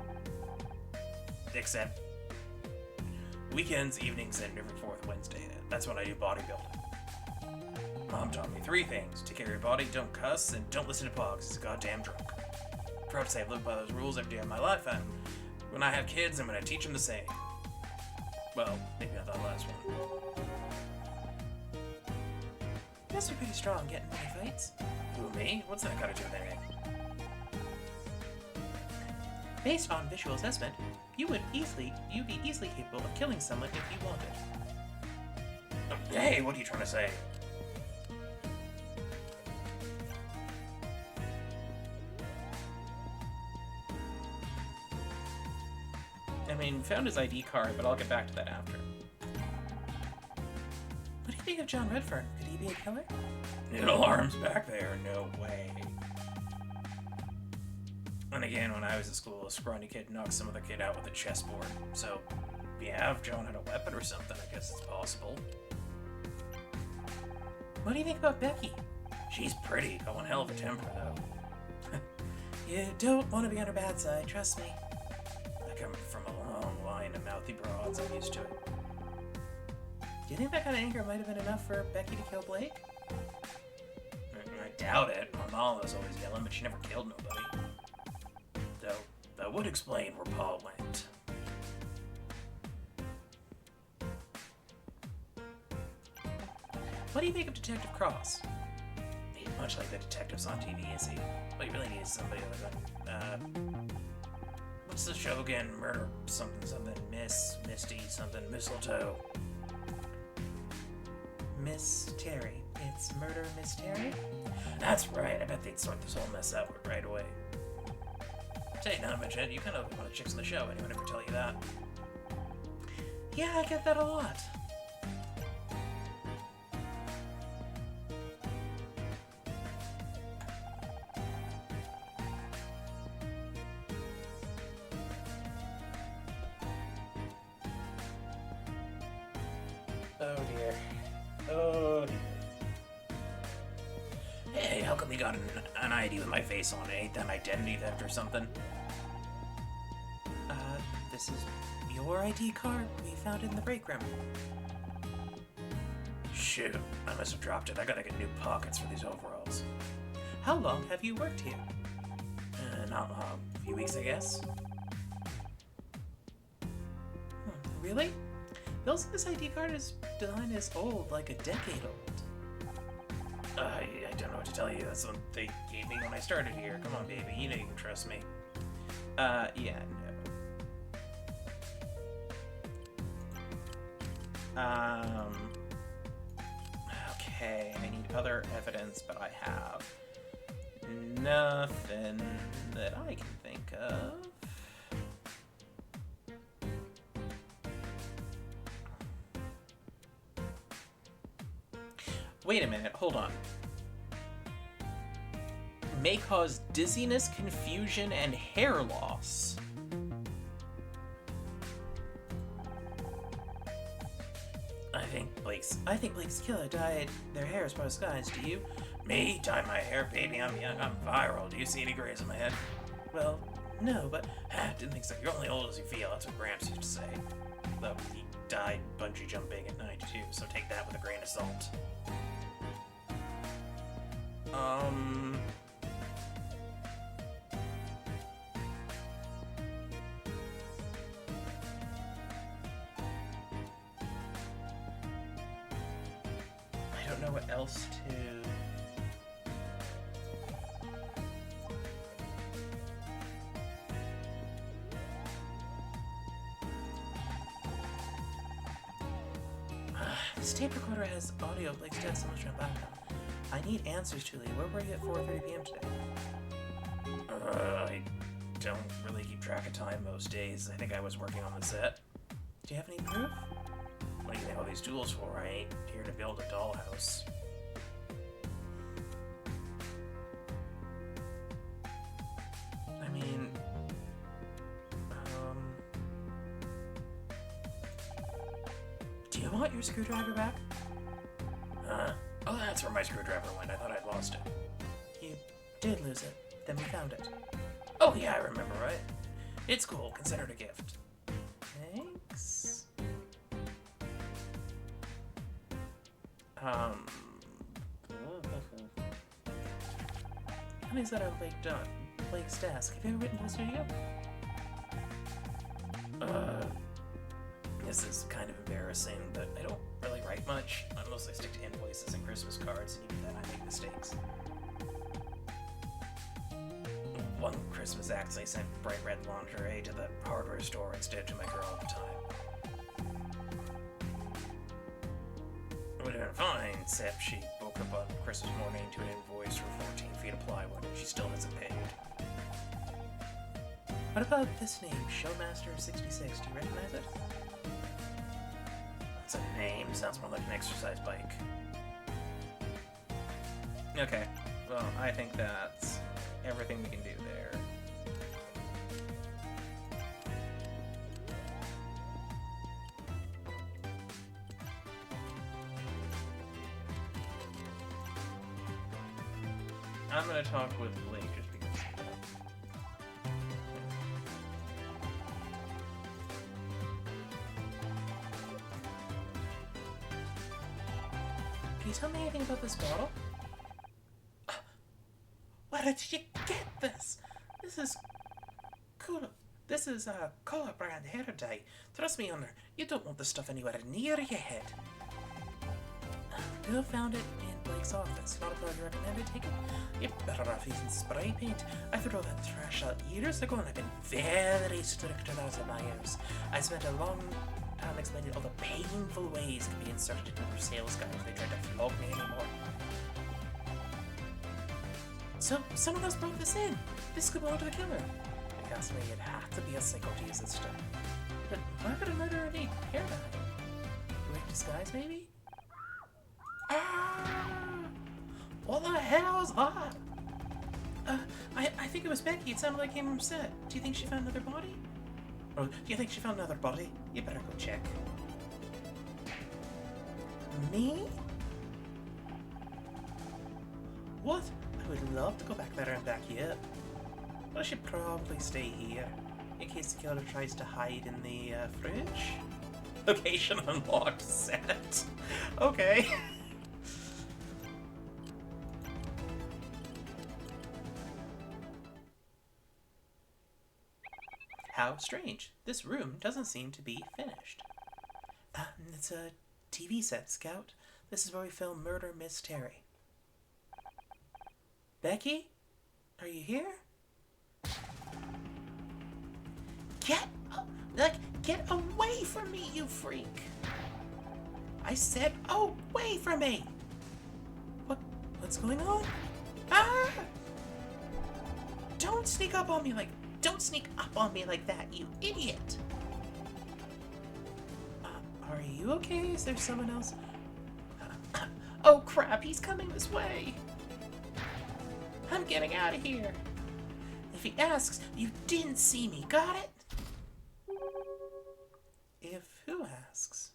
Except weekends, evenings, and every fourth Wednesday. That's when I do bodybuilding. Mom taught me 3 things. Take care of your body, don't cuss, and don't listen to Pogs. He's a goddamn drunk. Proud to say I've lived by those rules every day of my life, and when I have kids, I'm going to teach them the same. Well, maybe not that last one. You must be pretty strong getting many fights. Who, me? What's that got to do with anything? Based on visual assessment, you'd be easily capable of killing someone if you wanted. Hey, what are you trying to say? I mean, found his ID card, but I'll get back to that after. What do you think of John Redfern? Could he be a killer? Noodle arms back there, no way. And again, when I was at school, a scrawny kid knocked some other kid out with a chessboard. So, yeah, if John had a weapon or something, I guess it's possible. What do you think about Becky? She's pretty, got one hell of a temper, though. You don't want to be on her bad side, trust me. I come from a long line of mouthy broads, I'm used to it. Do you think that kind of anger might have been enough for Becky to kill Blake? I doubt it. My mom was always yelling, but she never killed nobody. Though, that would explain where Paul went. What do you think of Detective Cross? He's much like the detectives on TV, is he? What you really need is somebody like that. What's the show again? Murder something, Misty something, Mistletoe. Miss Terry. It's Murder Miss Terry? That's right, I bet they'd sort this whole mess out right away. Say, now I mention it, you kind of look like one of the chicks in the show. Anyone ever tell you that? Yeah, I get that a lot. Oh dear. Oh dear. Hey, how come you got an ID with my face on it? Ain't that an identity theft or something? This is your ID card we found in the break room. Shoot, I must have dropped it. I gotta get new pockets for these overalls. How long have you worked here? Not long. A few weeks, I guess. Really? Bill's this ID card is design is old, like a decade old. I don't know what to tell you. That's what they gave me when I started here. Come on, baby. You know you can trust me. Yeah, no. Okay, I need other evidence, but I have nothing that I can think of. Wait a minute, hold on. May cause dizziness, confusion, and hair loss. I think Blake's killer dyed their hair as part of skies. Do you? Me? Dye my hair? Baby, I'm young, I'm viral. Do you see any grays on my head? Well, no, but didn't think so. You're only old as you feel. That's what Gramps used to say. Though he died bungee jumping at 92, so take that with a grain of salt. I don't know what else to... This tape recorder has audio of Blake's death so much in the background. I need answers, Julie. Where were you at 4:30 p.m. today? I don't really keep track of time most days. I think I was working on the set. Do you have any proof? What do you think all these tools for? I ain't here to build a dollhouse. I mean... your screwdriver back? Oh, that's where my screwdriver went. I thought I'd lost it. You did lose it. Then we found it. Oh, yeah, I remember, right? It's cool. Consider it a gift. Thanks. How is that on Blake's desk? Have you ever written to the studio? This is kind of embarrassing, but I don't really write much. I mostly stick to invoices and Christmas cards, and even then I make mistakes. One Christmas actually sent bright red lingerie to the hardware store instead to my girl at the time. It would have been fine, except she woke up on Christmas morning to an invoice for 14 feet of plywood, and she still hasn't paid. What about this name, Showmaster66? Do you recognize it? That's a name. Sounds more like an exercise bike. Okay. Well, I think that's everything we can do there. I'm gonna talk with Blake just because. Can you tell me anything about this bottle? Where did you get this? This is cool. This is color brand hair dye. Trust me, Honor, you don't want this stuff anywhere near your head. Who found it in Blake's office? Not a plug you recommended, take it? You're better off using spray paint. I threw all that trash out years ago and I've been very strict about it in my house. I spent a long time explaining all the painful ways it can be inserted into their sales guide if they tried to flog me anymore. So, someone else brought this in. This could belong to the killer. If you ask me, it had to be a psycho to use this stuff. But why would a murderer need hair dye? Great disguise, maybe? Ah! What the hell is that? I think it was Becky. It sounded like it came from set. Do you think she found another body? Or do you think she found another body? You better go check. Me? What? I would love to go back there and back you up. But I should probably stay here, in case the killer tries to hide in the fridge. Location unlocked set. Okay. How strange. This room doesn't seem to be finished. It's a TV set, Scout. This is where we film Murder Miss Terry. Becky? Are you here? Get away from me, you freak! I said away from me! What's going on? Ah! Don't sneak up on me like that, you idiot! Are you okay? Is there someone else? Oh crap, he's coming this way! I'm getting out of here! If he asks, you didn't see me, got it? If who asks?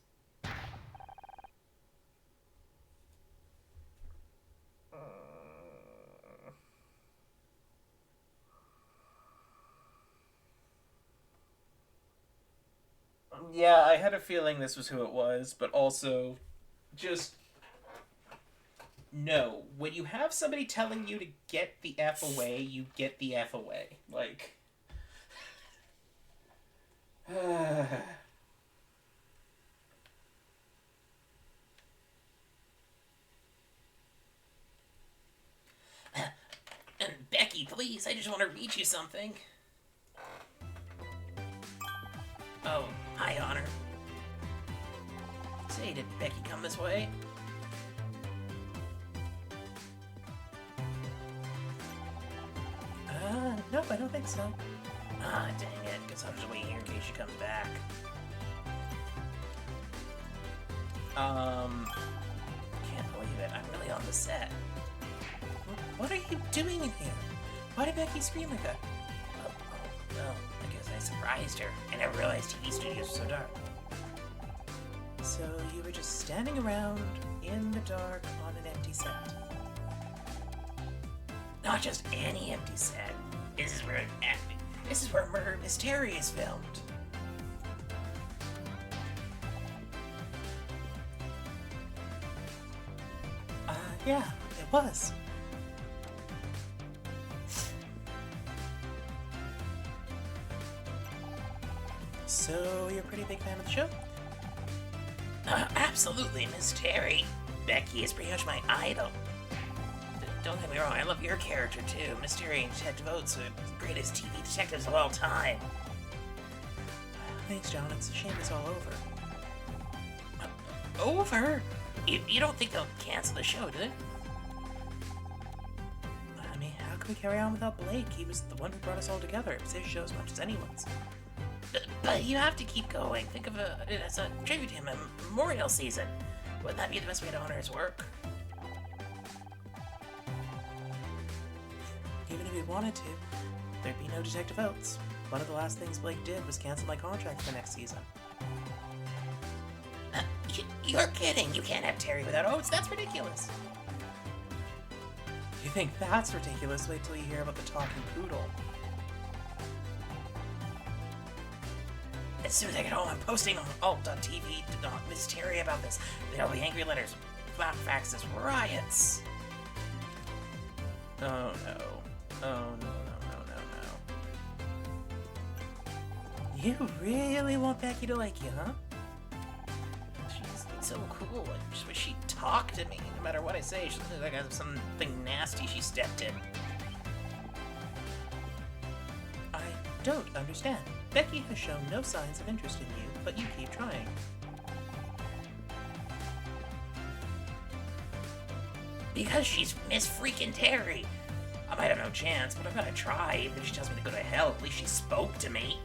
Yeah, I had a feeling this was who it was, but also just no. When you have somebody telling you to get the F away, you get the F away. Like Becky, please, I just want to read you something. Oh, hi, Honor. Say, did Becky come this way? Nope, I don't think so. Ah, dang it. Guess I'll just wait here in case she comes back. Can't believe it. I'm really on the set. What are you doing in here? Why did Becky scream like that? Well, I guess I surprised her. I never realized TV studios were so dark. So you were just standing around in the dark on an empty set. Not just any empty set. This is where Murder Mystery is filmed. Yeah, it was. So, you're a pretty big fan of the show? Absolutely, Miss Terry. Becky is pretty much my idol. Don't get me wrong, I love your character too. Miss Terry and Detective Oates are the greatest TV detectives of all time. Thanks, John. It's a shame it's all over. Over? You don't think they'll cancel the show, do they? I mean, how can we carry on without Blake? He was the one who brought us all together. It was his show as much as anyone's. But you have to keep going. Think of it as a tribute to him, a memorial season. Wouldn't that be the best way to honor his work? Even if we wanted to, there'd be no Detective Oates. One of the last things Blake did was cancel my contract for next season. You're kidding! You can't have Terry without Oates. That's ridiculous. You think that's ridiculous? Wait till you hear about the talking poodle. As soon as I get home, I'm posting on alt.tv to Miss Terry about this. There'll be angry letters, flat faxes, riots. Oh no. Oh no. You really want Becky to like you, huh? She's so cool. I just wish she'd talk to me, no matter what I say. She looks like I have something nasty she stepped in. I don't understand. Becky has shown no signs of interest in you, but you keep trying. Because she's Miss freaking Terry. I might have no chance, but I'm gonna try. Even if she tells me to go to hell, at least she spoke to me.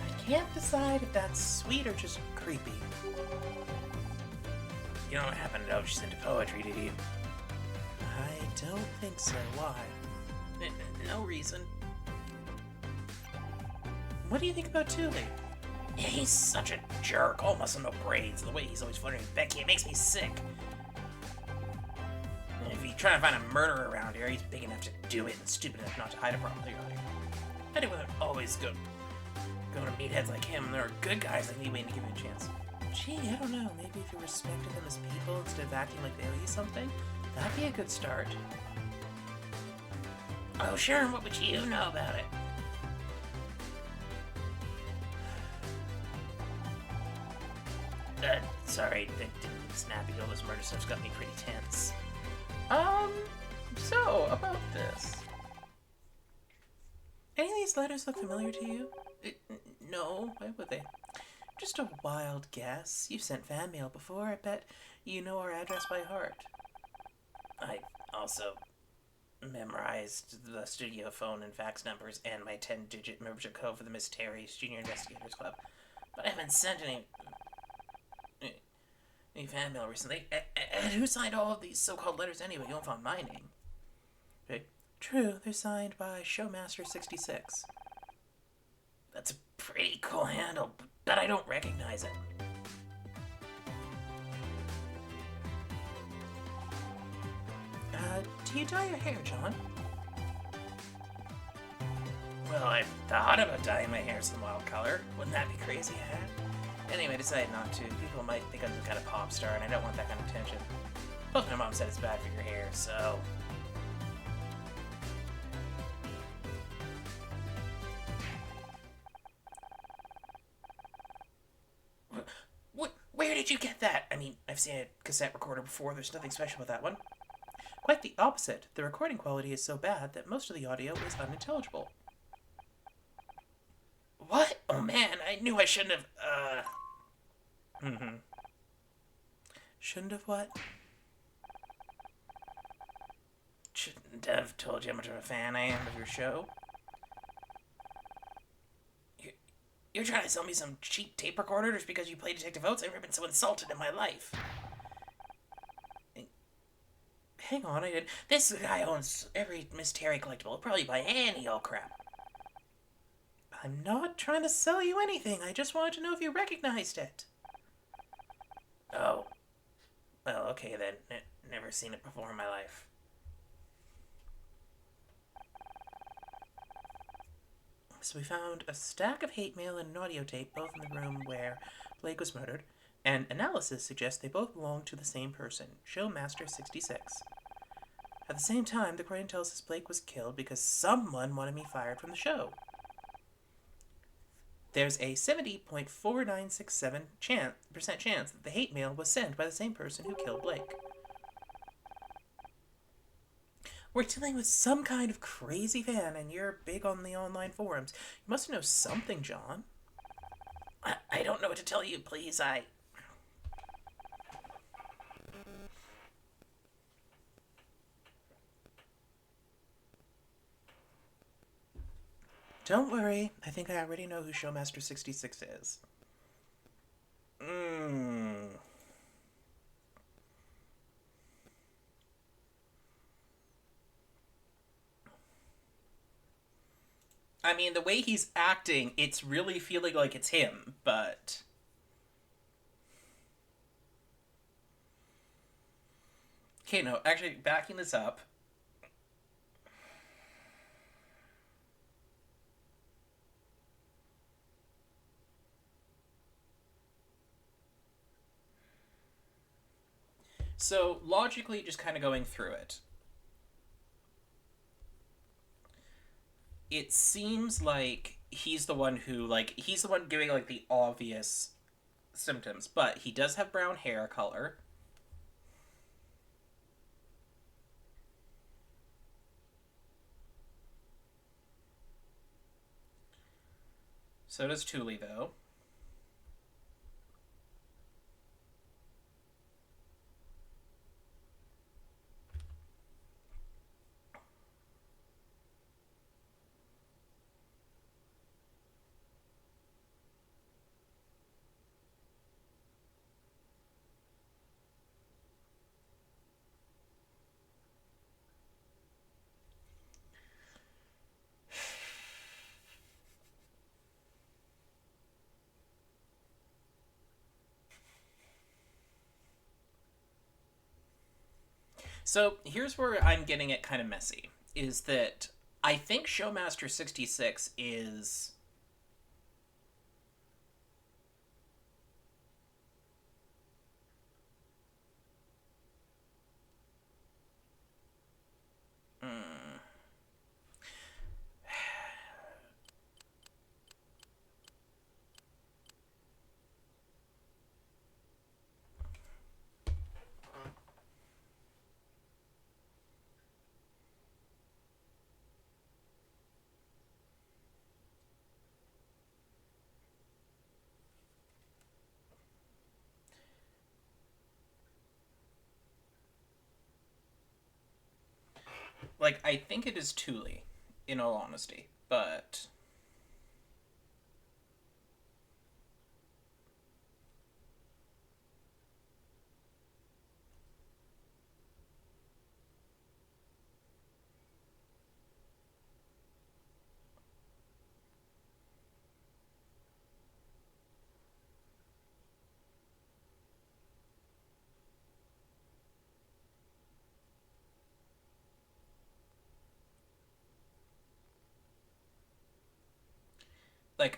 I can't decide if that's sweet or just creepy. You don't happen to know she's into poetry, do you? I don't think so. Why? No reason. What do you think about Thule? He's such a jerk, almost no brains. The way he's always flirting with Becky, it makes me sick. If you try to find a murderer around here, he's big enough to do it and stupid enough not to hide it properly around here. Anyone always go to meatheads like him. There are good guys like me waiting to give him a chance. Gee, I don't know. Maybe if you respected them as people instead of acting like they owe you something, that'd be a good start. Oh, sure, and what would you know about it? Sorry, that didn't snap you. All this murder stuff's got me pretty tense. So, about this. Any of these letters look familiar to you? No, why would they? Just a wild guess. You've sent fan mail before. I bet you know our address by heart. I also memorized the studio phone and fax numbers and my 10-digit membership code for the Miss Terry's Junior Investigators Club. But I haven't sent any fan mail recently. And who signed all of these so-called letters anyway? You won't find my name. Okay. True, they're signed by Showmaster66. That's a pretty cool handle, but I don't recognize it. Do you dye your hair, John? Well, I've thought about dyeing my hair some wild color. Wouldn't that be crazy, huh? Anyway, I decided not to. People might think I'm some kind of pop star, and I don't want that kind of attention. Both my mom said it's bad for your hair, so... Where did you get that? I mean, I've seen a cassette recorder before. There's nothing special about that one. Quite the opposite. The recording quality is so bad that most of the audio is unintelligible. What? Oh man, I knew I shouldn't have, Shouldn't have what? Shouldn't have told you how much of a fan I am of your show. You're trying to sell me some cheap tape recorder just because you play Detective Oates? I've never been so insulted in my life. Hang on, This guy owns every Miss Terry collectible. He'll probably buy any old crap. I'm not trying to sell you anything. I just wanted to know if you recognized it. Oh. Well, okay then. Never seen it before in my life. So we found a stack of hate mail and an audio tape, both in the room where Blake was murdered, and analysis suggests they both belong to the same person, Showmaster 66. At the same time, the Crane tells us Blake was killed because someone wanted me fired from the show. There's a 70.4967% chance that the hate mail was sent by the same person who killed Blake. We're dealing with some kind of crazy fan, and you're big on the online forums. You must know something, John. I don't know what to tell you, please. Don't worry. I think I already know who Showmaster 66 is. I mean, the way he's acting, it's really feeling like it's him, but... Okay, no, actually, backing this up... So, logically, just kind of going through it. It seems like he's the one who, he's the one giving, the obvious symptoms. But he does have brown hair color. So does Thule, though. So here's where I'm getting it kind of messy. Is that I think Showmaster 66 is... I think it is Thule, in all honesty. But...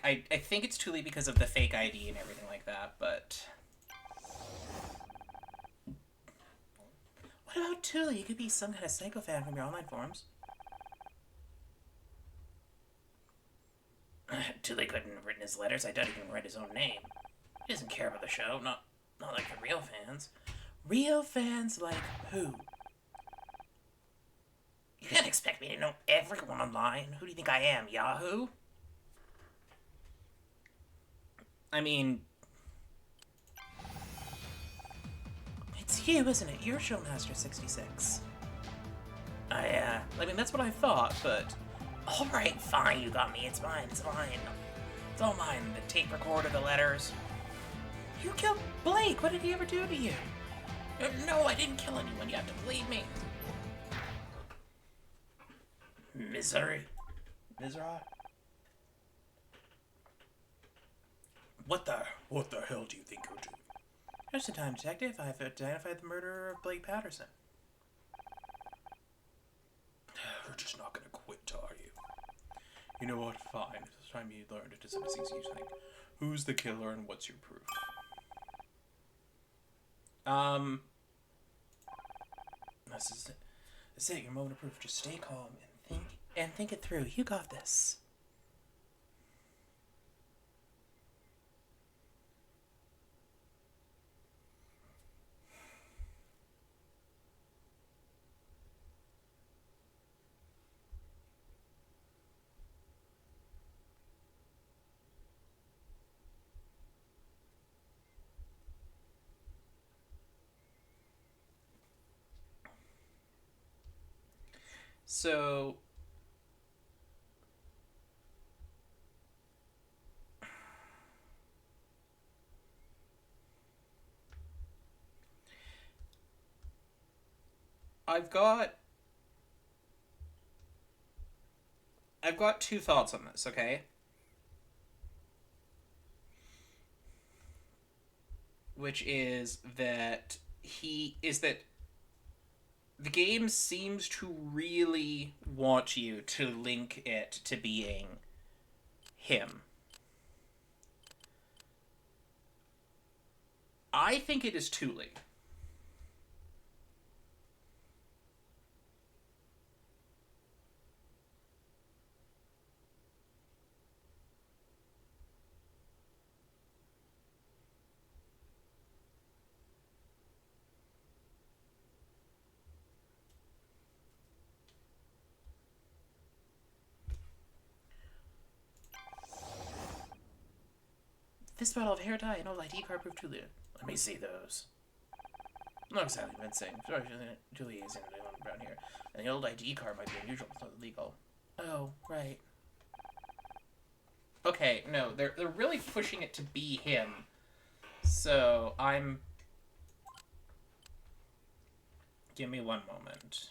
I think it's Thule because of the fake ID and everything like that, but... What about Thule? You could be some kind of psycho fan from your online forums. Thule couldn't have written his letters. I doubt he can write his own name. He doesn't care about the show. Not like the real fans. Real fans like who? You can't expect me to know everyone online. Who do you think I am, Yahoo? I mean... It's you, isn't it? You're Showmaster 66. I mean, that's what I thought, but... Alright, fine, you got me. It's mine, it's mine. It's all mine. The tape recorder, the letters. You killed Blake. What did he ever do to you? No, I didn't kill anyone. You have to believe me. Misery. Misery? What the hell do you think you're doing? Just in time, detective. I've identified the murderer of Blake Patterson. You're just not gonna quit, are you? You know what? Fine. This time you learned it isn't as easy as you think. Who's the killer and what's your proof? This is it. This is it. Your moment of proof. Just stay calm and think it through. You got this. So, I've got two thoughts on this, okay? Which is that the game seems to really want you to link it to being him. I think it is Thule. This bottle of hair dye and old ID card proof Thule. Let me see those. Not exactly convincing. Sorry, Julie isn't around here. And the old ID card might be unusual. It's not illegal. Oh, right. Okay, no, they're really pushing it to be him. So, give me one moment.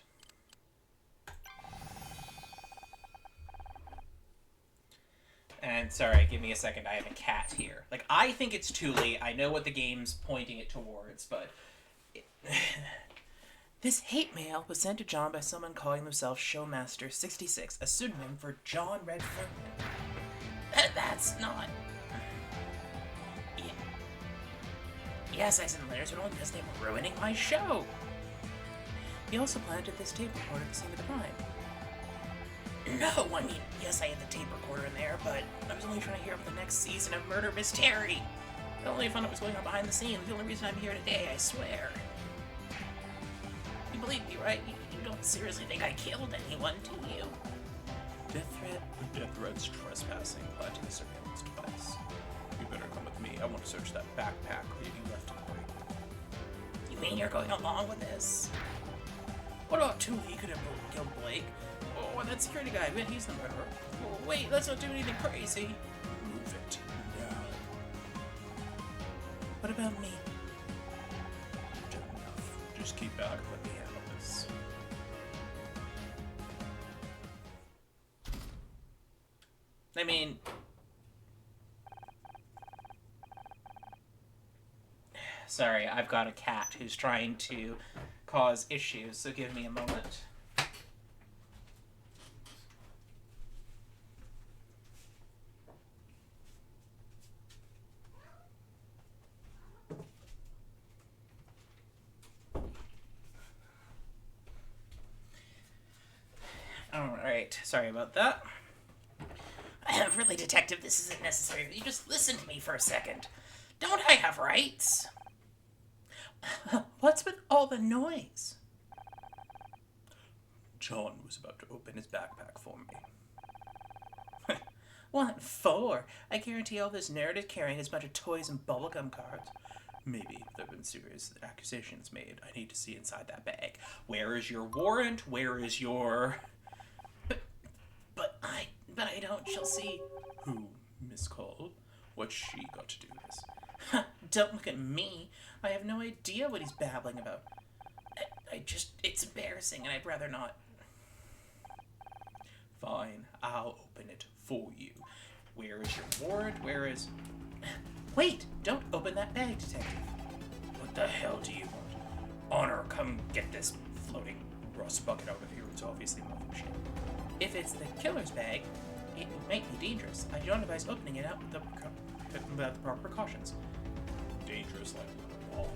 And sorry, give me a second, I have a cat here. Like, I think it's Thule. I know what the game's pointing it towards, but... This hate mail was sent to John by someone calling themselves Showmaster66, a pseudonym for John Redford. That's not... Yeah. Yes, I sent letters, but only because they were ruining my show. He also planted this tape recorder at the scene of the crime. No, I mean, yes, I had the tape recorder in there, but I was only trying to hear about the next season of Murder Mystery. I only found out what was going on behind the scenes. The only reason I'm here today, I swear. You believe me, right? You don't seriously think I killed anyone, do you? Death threat? Death threat's trespassing, planting a surveillance device. You better come with me. I want to search that backpack you left in Blake. You mean you're going along with this? What about Thule? He could have killed Blake. Oh, and that security guy, man, he's the murderer. Oh, wait, let's not do anything crazy. Move it now. What about me? You've done enough. Just keep back and let me handle this. I mean... Sorry, I've got a cat who's trying to cause issues, so give me a moment. Alright, sorry about that. Really, Detective, this isn't necessary. You just listen to me for a second. Don't I have rights? What's with all the noise? John was about to open his backpack for me. What for? I guarantee all this nerd is carrying is a bunch of toys and bubblegum cards. Maybe there have been serious accusations made. I need to see inside that bag. Where is your warrant? Where is your... But I don't, she'll see. Who, Miss Cole? What's she got to do with this? Don't look at me. I have no idea what he's babbling about. It's embarrassing and I'd rather not. Fine, I'll open it for you. Where is your warrant? Where is... Wait! Don't open that bag, Detective. What the hell do you want? Honor, come get this floating rust bucket out of here. It's obviously moving shit. If it's the killer's bag, it might be dangerous. I don't advise opening it up without the proper precautions. Dangerous like a bomb.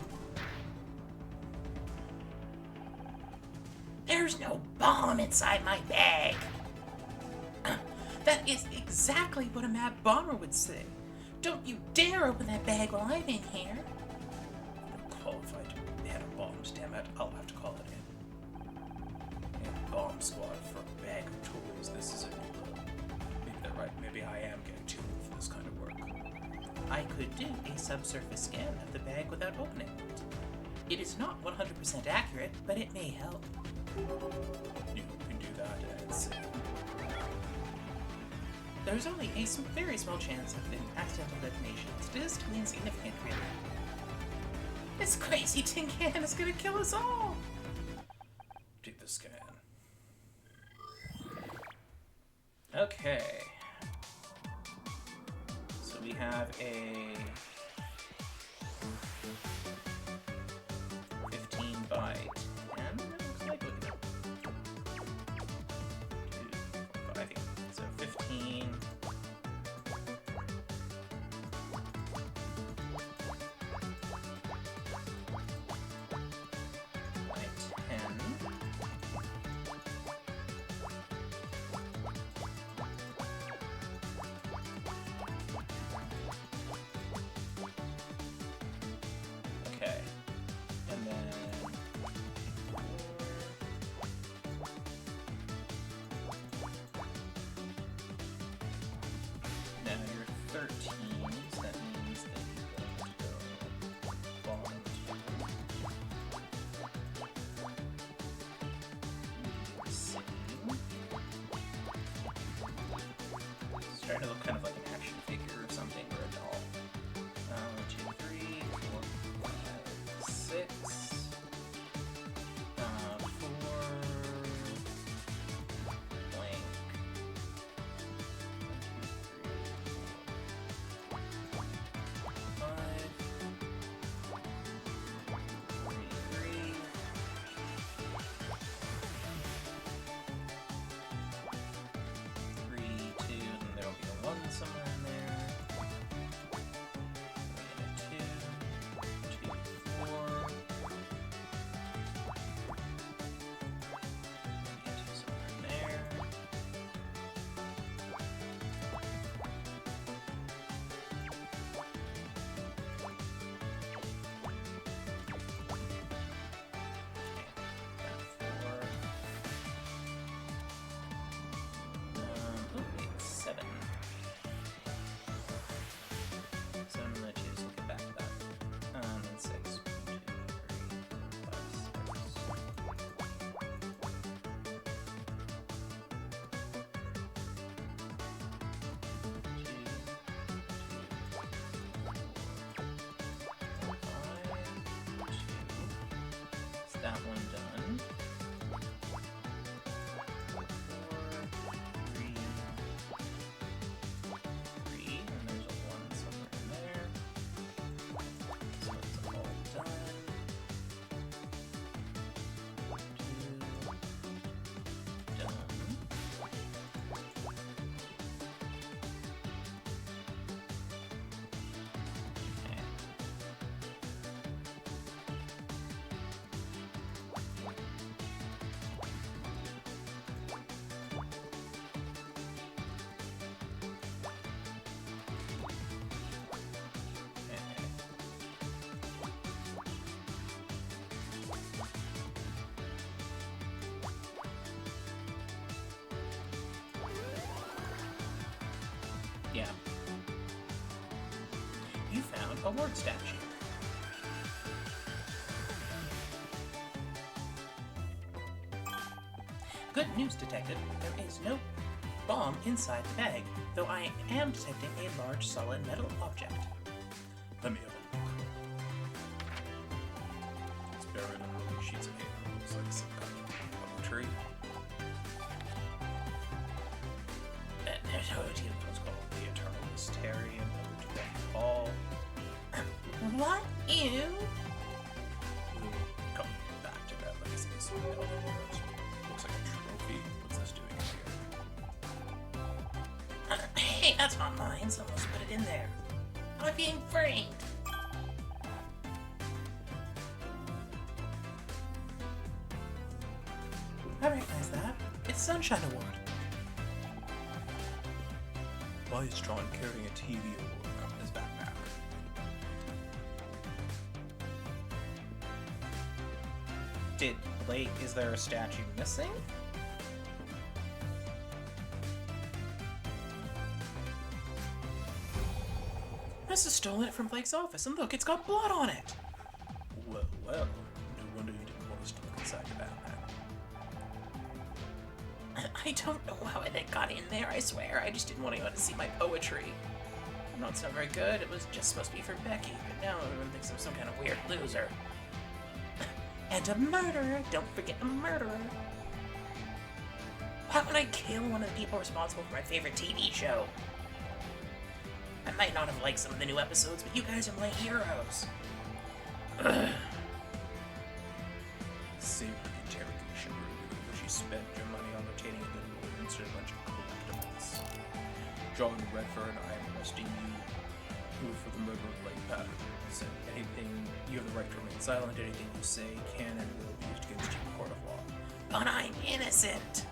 There's no bomb inside my bag! That is exactly what a mad bomber would say. Don't you dare open that bag while I'm in here. I'm qualified to handle bombs, damn it. I'll have to call it in. Yeah, bomb squad for a bag of tools. This is a maybe they're right. Maybe I am getting too old for this kind of work. I could do a subsurface scan of the bag without opening it. It is not 100% accurate, but it may help. You can do that and see. There's only a very small chance of an accidental detonation. Statistically insignificant, really. This crazy tin can is gonna kill us all! Do the scan. Okay. So we have a 15 by 10, it looks like. Look at that. 2, 4, 5, 8. So 15. By 10. Okay. And then now you're 13, so that means that you go to bottom 2. Same. It's trying to look kind of like an action figure or something, or a doll. 1, 2, 3, 4, 5, 6. 4. Blank. 1, 2, 3, 4, 5. 3, 3. 3, 2, and there'll be a 1 somewhere in there. And a 2, 2, 4. Maybe a 2 somewhere in there. Oh, wait, 7. 7, let's just look back at that. And 6. 1, 2, 3, 4, 5, 6. 2, 2, 4, 5, 2. Is that one done? 4, 3, 3, and there's a 1 somewhere in there. So it's all done. 2, done. Okay. Yeah. You found a word statue. Good news, Detective. There is no bomb inside the bag, though I am detecting a large solid metal object. Let me have a look. It's buried under sheets of paper. Looks like some kind of tree. There's what's called the Eternal Mysterium of Ball. What? Ew. We'll come back to that. Let me see this one. Looks like a trophy. What's this doing here? Hey, that's not mine. Someone else put it in there. I'm being framed. I recognize that. It's Sunshine Award. Why is John carrying a TV award around his backpack? Did Blake, is there a statue missing? Must have stolen it from Blake's office, and look, it's got blood on it! Well, no wonder you didn't want us to look inside your backpack. I don't know how it got in there, I swear. I just didn't want anyone to see my poetry. No, it's not very good. It was just supposed to be for Becky, but now everyone thinks I'm some kind of weird loser. And a murderer! Don't forget a murderer! How can I kill one of the people responsible for my favorite TV show? I might not have liked some of the new episodes, but you guys are my heroes. Save the interrogation room where you spent your money on retaining a good lawyer instead of a bunch of collectibles. John Redford, I am arresting you for the murder of Blake Patterson. Anything, you have the right to remain silent. Anything you say can and will be used against you in a court of law. But I'm innocent!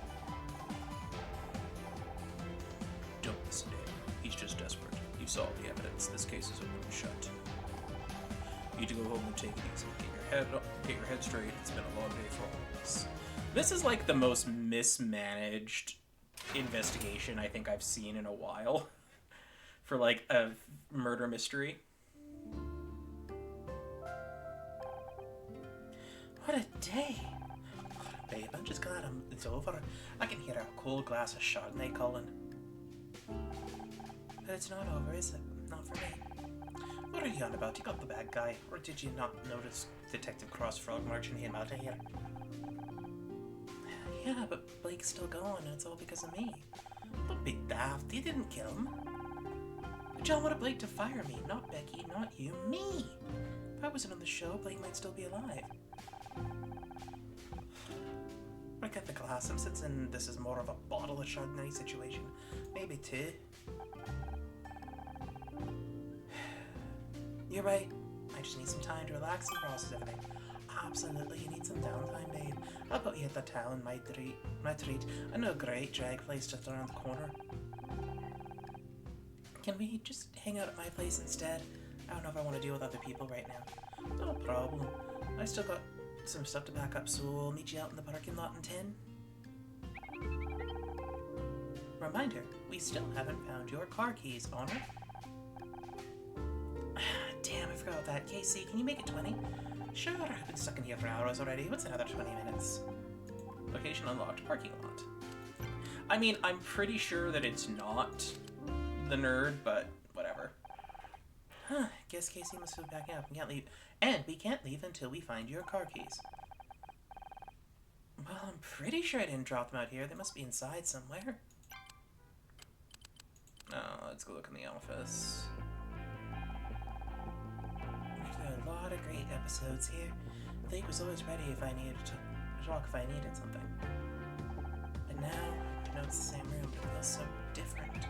Don't listen to him. He's just desperate. You saw the evidence. This case is open and shut. You need to go home and take it easy. Get your head straight. It's been a long day for all of us. This is like the most mismanaged investigation I think I've seen in a while. For like a murder mystery. What a day. Babe, I'm just glad it's over. I can hear a cold glass of Chardonnay calling. But it's not over, is it? Not for me. What are you on about? You got the bad guy. Or did you not notice Detective Crossfrog marching him out of here? Yeah, but Blake's still gone, and it's all because of me. Don't be daft. You didn't kill him. John wanted Blake to fire me, not Becky, not you, me. If I wasn't on the show, Blake might still be alive. Break out the glass. I'm sensing this is more of a bottle of Chardonnay situation. Maybe two. You're right. I just need some time to relax and process everything. Absolutely, you need some downtime, babe. I'll put you at the town, my treat. I know a great drag place just around the corner. Can we just hang out at my place instead? I don't know if I want to deal with other people right now. No problem. I still got some stuff to pack up, so we'll meet you out in the parking lot in 10. Reminder, we still haven't found your car keys, Honor. Damn, I forgot about that. Casey, can you make it 20? Sure, I've been stuck in here for hours already. What's another 20 minutes? Location unlocked. Parking lot. I mean, I'm pretty sure that it's not the nerd, but whatever. Huh, guess Casey must have been backing up. We can't leave. And we can't leave until we find your car keys. Well, I'm pretty sure I didn't drop them out here. They must be inside somewhere. Oh, let's go look in the office. There are a lot of great episodes here. Blake was always ready if I needed to talk if I needed something. And now, I know it's the same room, but it feels so different.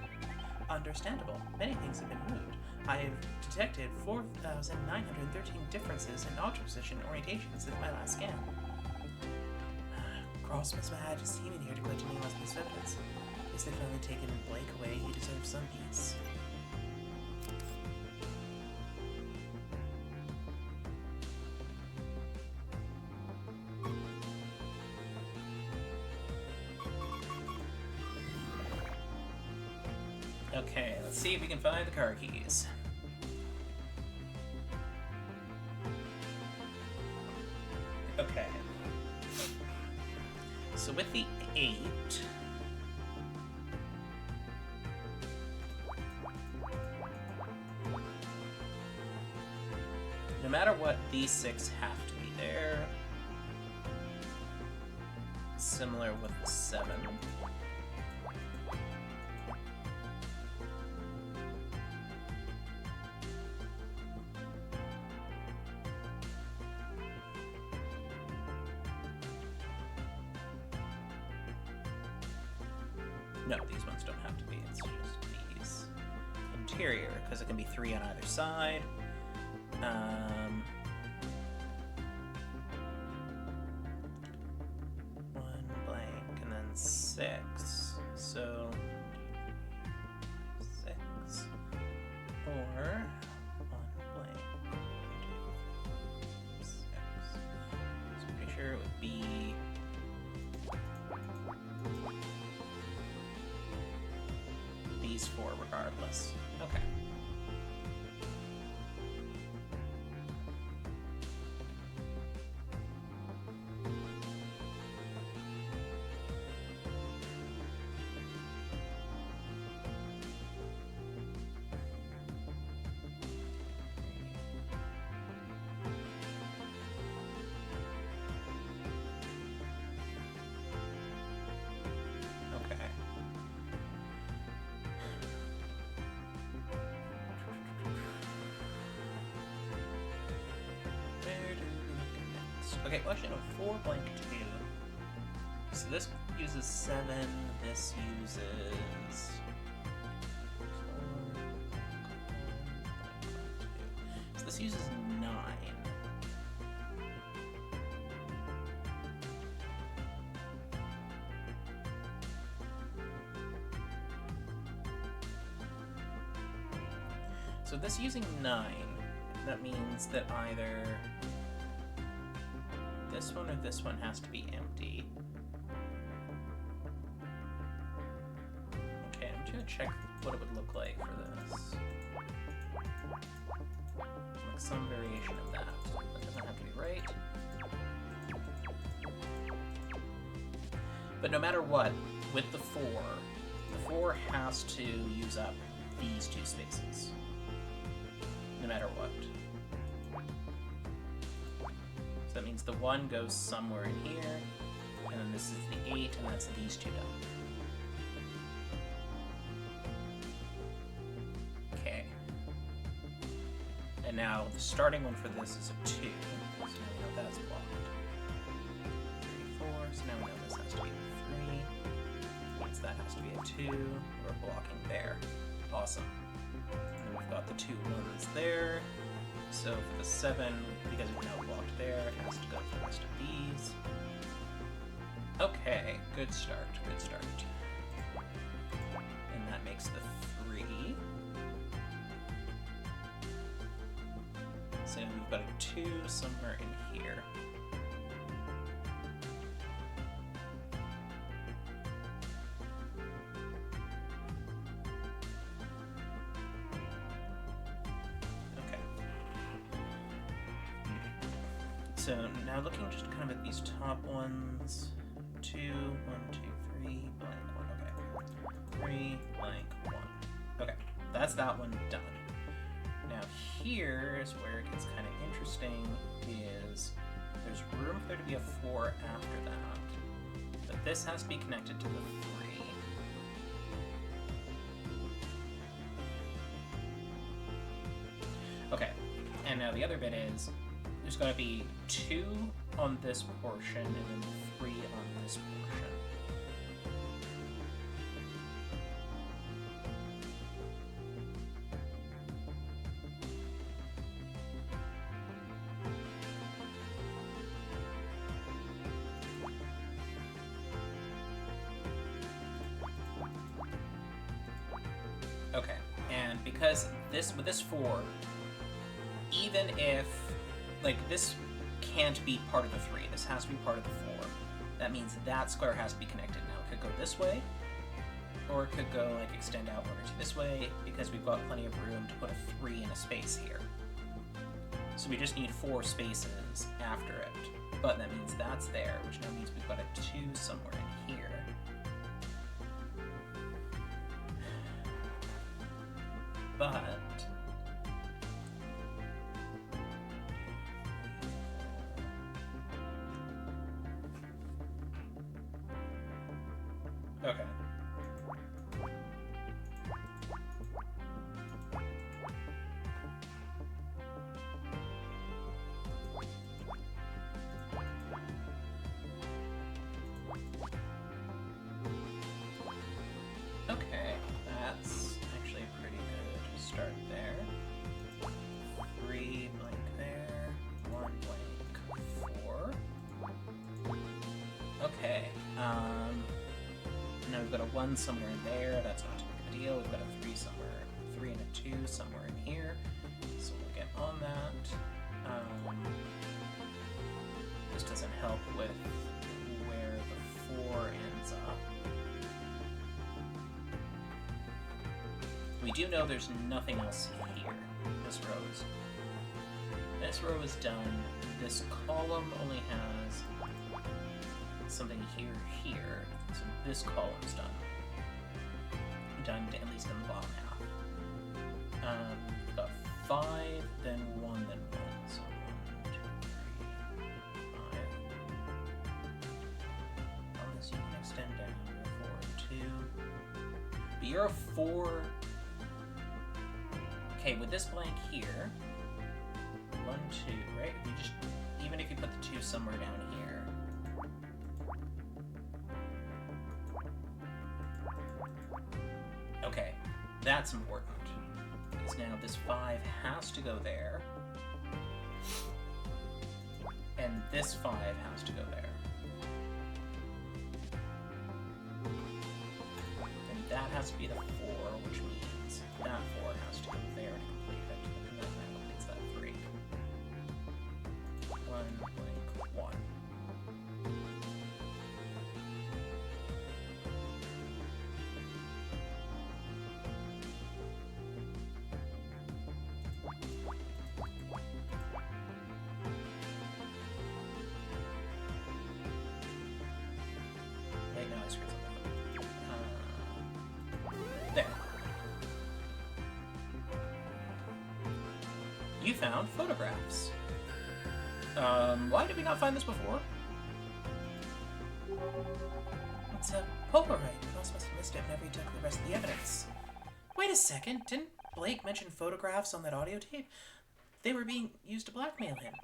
Understandable. Many things have been moved. I have detected 4,913 differences in object position and orientation since my last scan. Cross must have had his team in here to collect any last piece of evidence. If they've finally taken Blake away, he deserves some peace. Okay, let's see if we can find the car keys. Okay. So with the 8... no matter what, these 6 have to be there. Similar with the 7. No, these ones don't have to be. It's just these. Interior, because it can be 3 on either side. One blank, and then 6. So 6. Or 1 blank. 6. So I'm pretty sure it would be these 4 regardless. Okay. Okay, well, actually, no, 4 blank 2. So this uses 7, this uses 4, 2. So this uses 9. So this using 9, that means that either this one or this one has to be empty. Okay, I'm just gonna check what it would look like for this. Like some variation of that. That doesn't have to be right. But no matter what, with the 4 has to use up these 2 spaces. No matter what. So that means the 1 goes somewhere in here, and then this is the 8, and that's these 2 done. Okay. And now the starting one for this is a 2, so now we know that's blocked. 3, 4, so now we know this has to be a 3. Means that has to be a 2. We're blocking there. Awesome. And we've got the 2 ones there. So for the 7, because we're now blocked there, it has to go for the rest of these. Okay, good start, good start. And that makes the 3. So we've got a 2 somewhere in here. So now looking just kind of at these top ones, 2, 1, 2, 3, blank 1, okay. 3, blank 1. Okay, that's that one done. Now here's where it gets kind of interesting, is there's room for there to be a 4 after that, but this has to be connected to the 3. Okay, and now the other bit is, there's got to be 2 on this portion and then 3 on this portion. Okay, and because with this 4, even if like this can't be part of the 3, this has to be part of the 4. That means that square has to be connected. Now it could go this way, or it could go like extend out 1 or 2 this way, because we've got plenty of room to put a 3 in a space here. So we just need 4 spaces after it. But that means that's there, which now means we've got a 2 somewhere in here. But okay. we've got a 1 somewhere in there. That's not too big a deal. We've got a 3 somewhere, 3 and a 2 somewhere in here. So we'll get on that. This doesn't help with where the 4 ends up. We do know there's nothing else here. This row is done. This column only has something here. So this column's done. Done at least in the bottom half. We've got 5, then 1, then 1. So 1, 2, 3, 5. On this you can extend down. 4, 2. But you're a 4. Okay, with this blank here, 1, 2, right? You just, even if you put the 2 somewhere down here. Okay, that's important. Because now this 5 has to go there. And this 5 has to go there. And that has to be the 4, which means that 4 has to go there to complete it. And then that completes that 3. 1, blank, 1. Wait, no, I screwed something up. There. You found photographs. Why did we not find this before? It's a Polaroid. Ross must have missed it whenever he took the rest of the evidence. Wait a second, didn't Blake mention photographs on that audio tape? They were being used to blackmail him.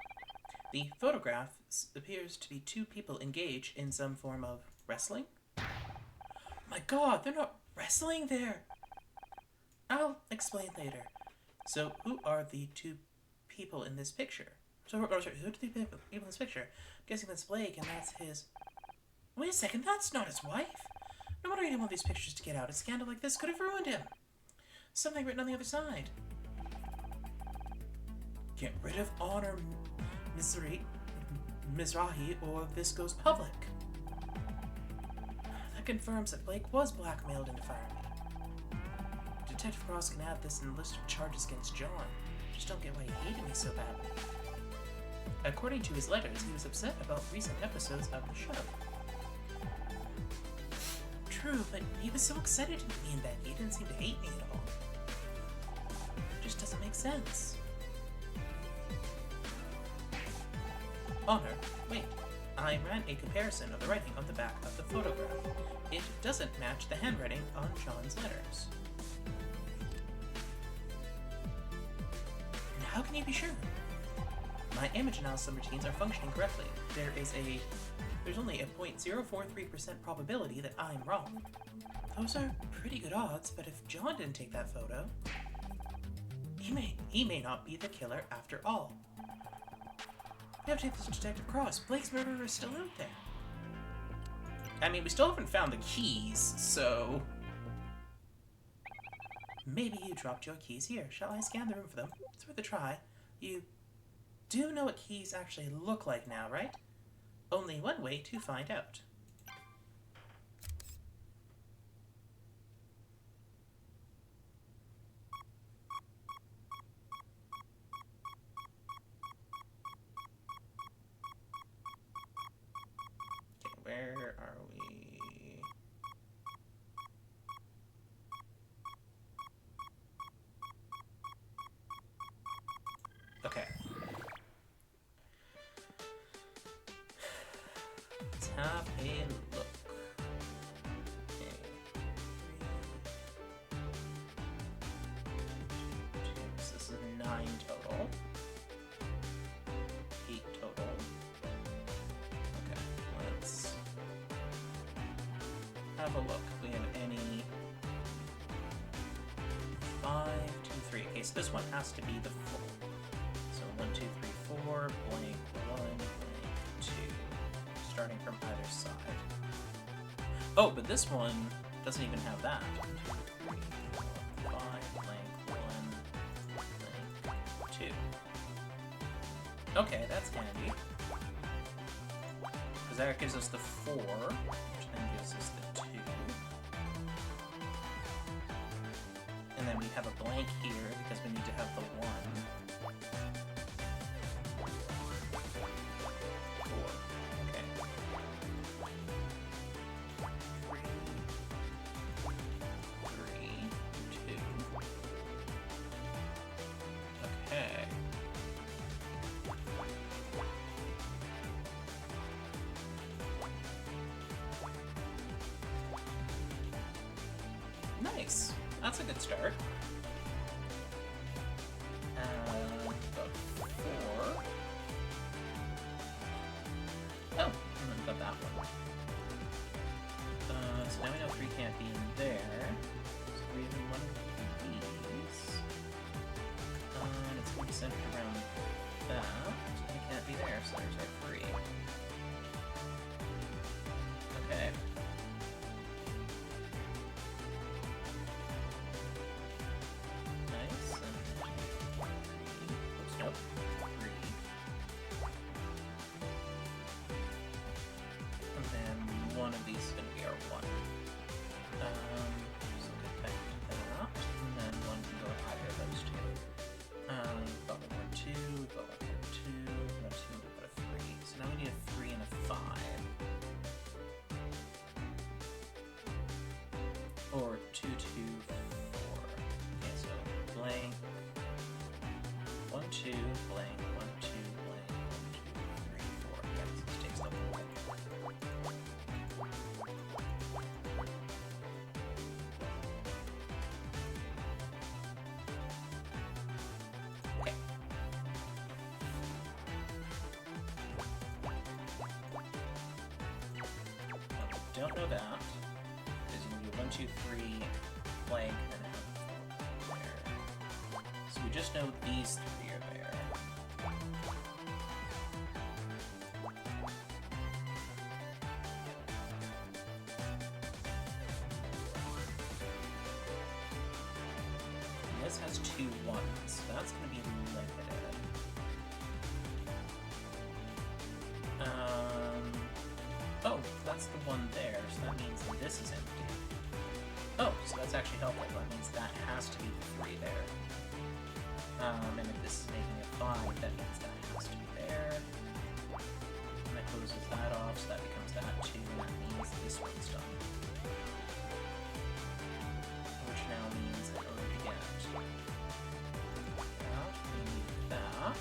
The photographs appears to be 2 people engaged in some form of wrestling. My god, they're not wrestling there. I'll explain later. So, who are the 2 people in this picture? Who are the 2 people in this picture? I'm guessing that's Blake, and that's his... Wait a second, that's not his wife. No wonder he didn't want these pictures to get out. A scandal like this could have ruined him. Something written on the other side. Get rid of honor, Mizrahi, or this goes public. That confirms that Blake was blackmailed into firing me. Detective Cross can add this in the list of charges against John. Just don't get why he hated me so badly. According to his letters, he was upset about recent episodes of the show. True, but he was so excited to meet me and Becky, he didn't seem to hate me at all. It just doesn't make sense. Honor, wait. I ran a comparison of the writing on the back of the photograph. It doesn't match the handwriting on John's letters. How can you be sure? My image analysis routines are functioning correctly. There's only a 0.043% probability that I'm wrong. Those are pretty good odds, but if John didn't take that photo, he may not be the killer after all. We have to take this to Detective Cross. Blake's murderer is still out there. I mean, we still haven't found the keys, so... Maybe you dropped your keys here. Shall I scan the room for them? It's worth a try. You do know what keys actually look like now, right? Only one way to find out. Okay, where are we? Okay. Let's have a look. Okay. 3, 2, so this is 9 total. 8 total. Okay, let's have a look. We have any 5, 2, 3. Okay, so this one has to be the full. So 1, 2, 3, 4, blank 1, blank 2. Starting from either side. Oh, but this one Doesn't even have that. 5, blank, 1, blank, 2. Okay, that's handy. Because that gives us the 4, which then gives us the 2. And then we have a blank here because we need to have the 1. 4. Okay. 3, 2. Okay. Nice. That's a good start. Got 4. Oh, and then got that one. So now we know 3 can't be in there. So 3 is in one of these. It's going to be centered around that. And it can't be there, so there's our 3. Okay. Nice. And 3. Oops, nope. 3. And then one of these is going to be our 1. So get back to that. And then 1 can go with either of those 2. Got 1 more 2, got 1 more 2, got 2, got a 3. So now we need a 3 and a 5. Or 2, 2, 4. Okay, so blank. 1, 2, blank, 1, 2, blank, 1, 2, 3, 4. Yeah, this takes the whole thing. Okay. Don't know that. Because you can do 1, 2, 3, blank, and then have 4 there. So we just know these 3 are there. And this has 2 1s, so that's going to be limited. Oh, that's the 1 there, so that means this is empty. Oh, so that's actually helpful. That means that has to be the 3 there. And if this is making it 5, that means that has to be there. And that closes that off, so that becomes that 2, and that means this one's done. Which now means in order to get that, we need that.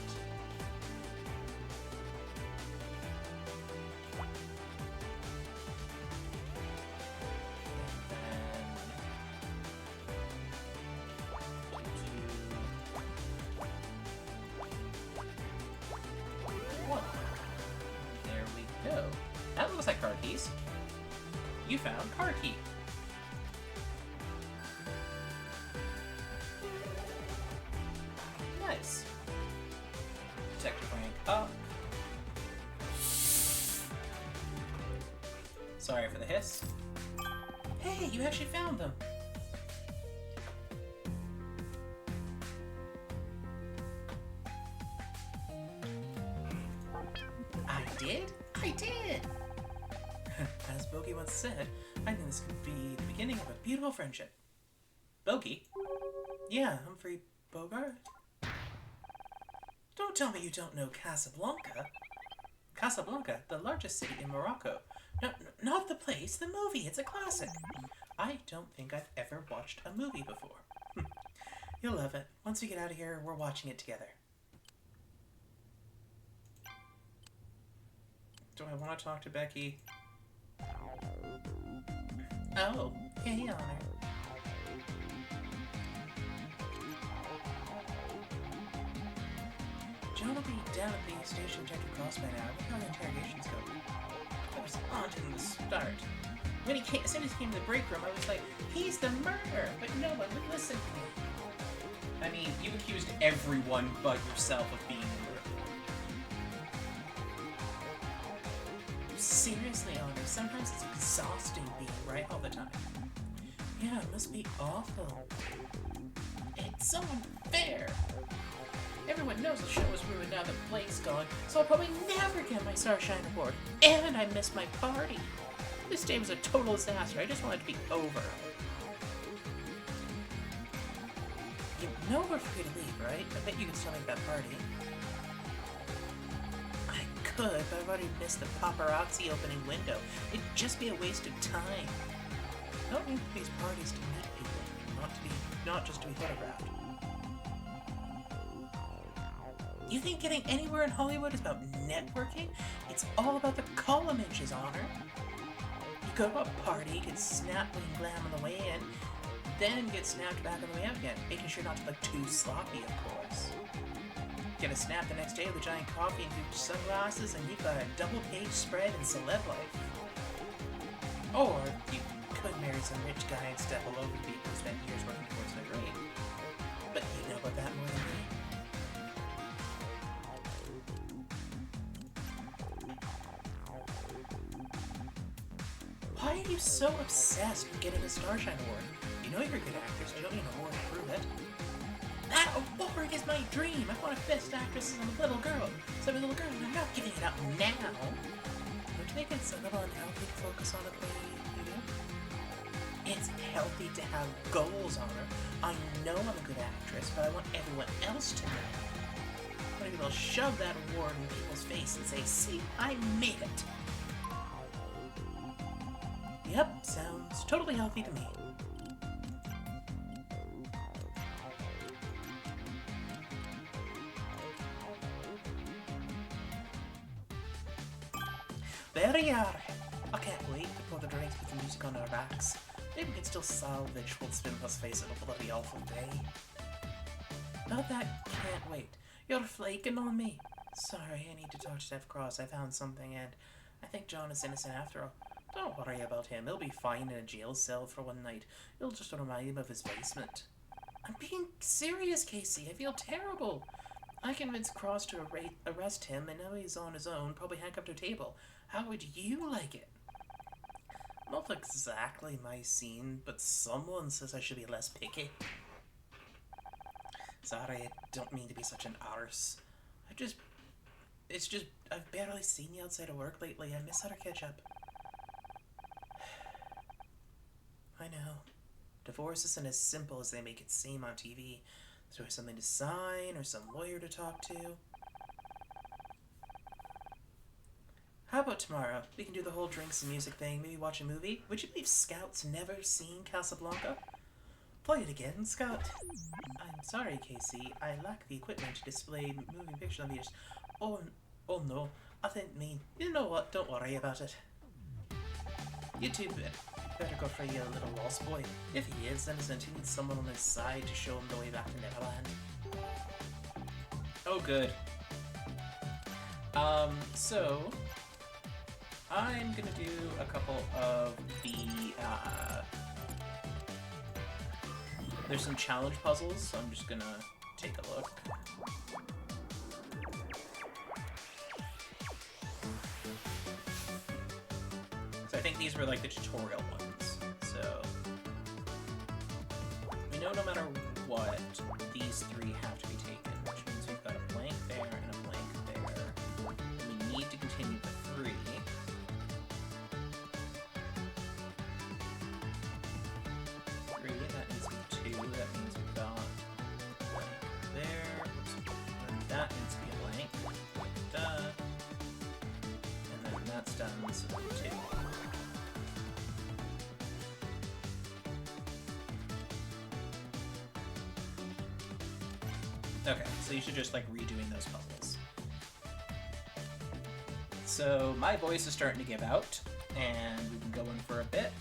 There we go. That looks like card keys. You found card key. Nice. Sector rank up. Sorry for the hiss. Hey, you actually found them. I did! As Bogey once said, I think this could be the beginning of a beautiful friendship. Bogey? Yeah, Humphrey Bogart? Don't tell me you don't know Casablanca. Casablanca, the largest city in Morocco. No, not the place, the movie. It's a classic. I don't think I've ever watched a movie before. You'll love it. Once we get out of here, we're watching it together. Do I want to talk to Becky? Oh, hey, Honor. John will be down at the station checking cross by now. Look how the interrogations go. I was haunted in the start. When he came, as soon as he came to the break room, I was like, he's the murderer! But no one would listen to me. I mean, you accused everyone but yourself of being the murderer. Seriously, Honor, sometimes it's exhausting being right all the time. Yeah, it must be awful. It's so unfair. Everyone knows the show is ruined now that Blake's gone, so I'll probably never get my Starshine Award. And I missed my party. This day was a total disaster. I just want it to be over. You know we're free to leave, right? I bet you can still make that party. I could, but I've already missed the paparazzi opening window. It'd just be a waste of time. I don't need these parties to meet people, not just to be photographed. You think getting anywhere in Hollywood is about networking? It's all about the column inches, Honor. You go to a party, get snapped when you glam on the way in, then get snapped back on the way out again, making sure not to look too sloppy, of course. Get a snap the next day with a giant coffee and huge sunglasses, and you've got a double-page spread in celeb life. Or you could marry some rich guy and step all over the people who spent years working towards their dream. But you know about that more than me. Why are you so obsessed with getting a Starshine Award? You know you're a good actress, you don't need an award to prove it. That award is my dream! I want a Best Actress as a little girl. So I'm a little girl and I'm not giving it up now. Don't you think it's a little unhealthy to focus on it the way you do? It's healthy to have goals, Honor. I know I'm a good actress, but I want everyone else to know. I want to be able to shove that award in people's face and say, see, I made it. Yep, sounds totally healthy to me. There you are. I can't wait to pour the drinks with the music on our backs. Maybe we can still salvage what's been, let's face it, a bloody awful day. About that, can't wait. You're flaking on me. Sorry, I need to talk to Jeff Cross. I found something and I think John is innocent after all. Don't worry about him. He'll be fine in a jail cell for one night. It'll just remind him of his basement. I'm being serious, Casey. I feel terrible. I convinced Cross to arrest him, and now he's on his own, probably handcuffed to a table. How would you like it? Not exactly my scene, but someone says I should be less picky. Sorry, I don't mean to be such an arse. I've barely seen you outside of work lately. I miss how to catch up. I know. Divorce isn't as simple as they make it seem on TV. There's always something to sign or some lawyer to talk to. How about tomorrow? We can do the whole drinks and music thing, maybe watch a movie. Would you believe Scout's never seen Casablanca? Play it again, Scout. I'm sorry, Casey. I lack the equipment to display moving picture on these. Oh no. I didn't mean. You know what? Don't worry about it. You two better go for your little lost boy. If he is innocent, he needs someone on his side to show him the way back to Neverland. Oh, good. So I'm gonna do a couple of the, there's some challenge puzzles, so I'm just gonna take a look. So I think these were like the tutorial ones. So we know no matter what, these three have to be taken, which means we've got a blank there and a blank there. And we need to continue the three. That needs to be two. That means we've got a blank there. And that needs to be a blank. Duh. And then that's done, so two. Okay, so you should just like redoing those puzzles. So my voice is starting to give out, and we've been going for a bit.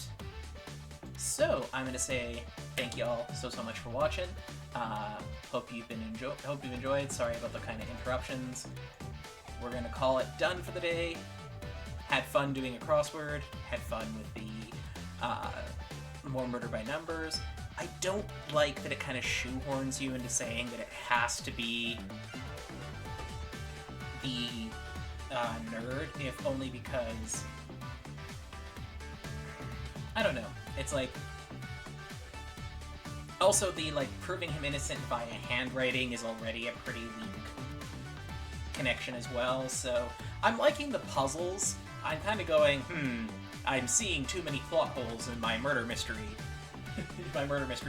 So I'm gonna say thank you all so much for watching. Hope you've enjoyed. Sorry about the kind of interruptions. We're gonna call it done for the day. Had fun doing a crossword. Had fun with the more murder by numbers. I don't like that it kind of shoehorns you into saying that it has to be the nerd, if only because I don't know. It's like Also, the, like, proving him innocent via handwriting is already a pretty weak connection as well, so I'm liking the puzzles. I'm kind of going, I'm seeing too many plot holes in my murder mystery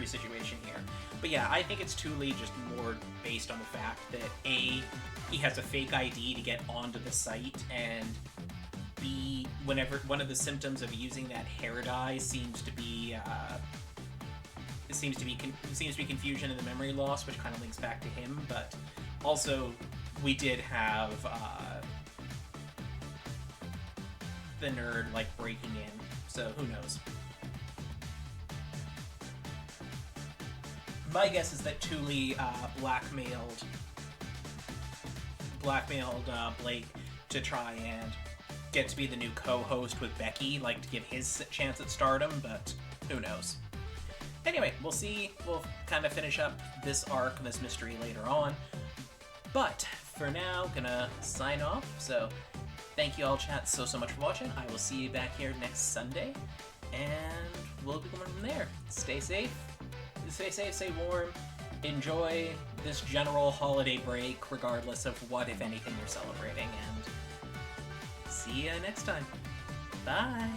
situation here. But yeah, I think it's Thule just more based on the fact that A, he has a fake ID to get onto the site, and B, whenever one of the symptoms of using that hair dye seems to be confusion and the memory loss, which kind of links back to him. But also, we did have the nerd like breaking in, so who knows. My guess is that Thule blackmailed Blake to try and get to be the new co-host with Becky, like to give his chance at stardom, but who knows. Anyway, we'll see. We'll kind of finish up this arc, this mystery later on. But for now, gonna sign off. So thank you all, chat, so much for watching. I will see you back here next Sunday, and we'll be going from there. Stay safe, stay warm, enjoy this general holiday break, regardless of what, if anything, you're celebrating, and see you next time. Bye!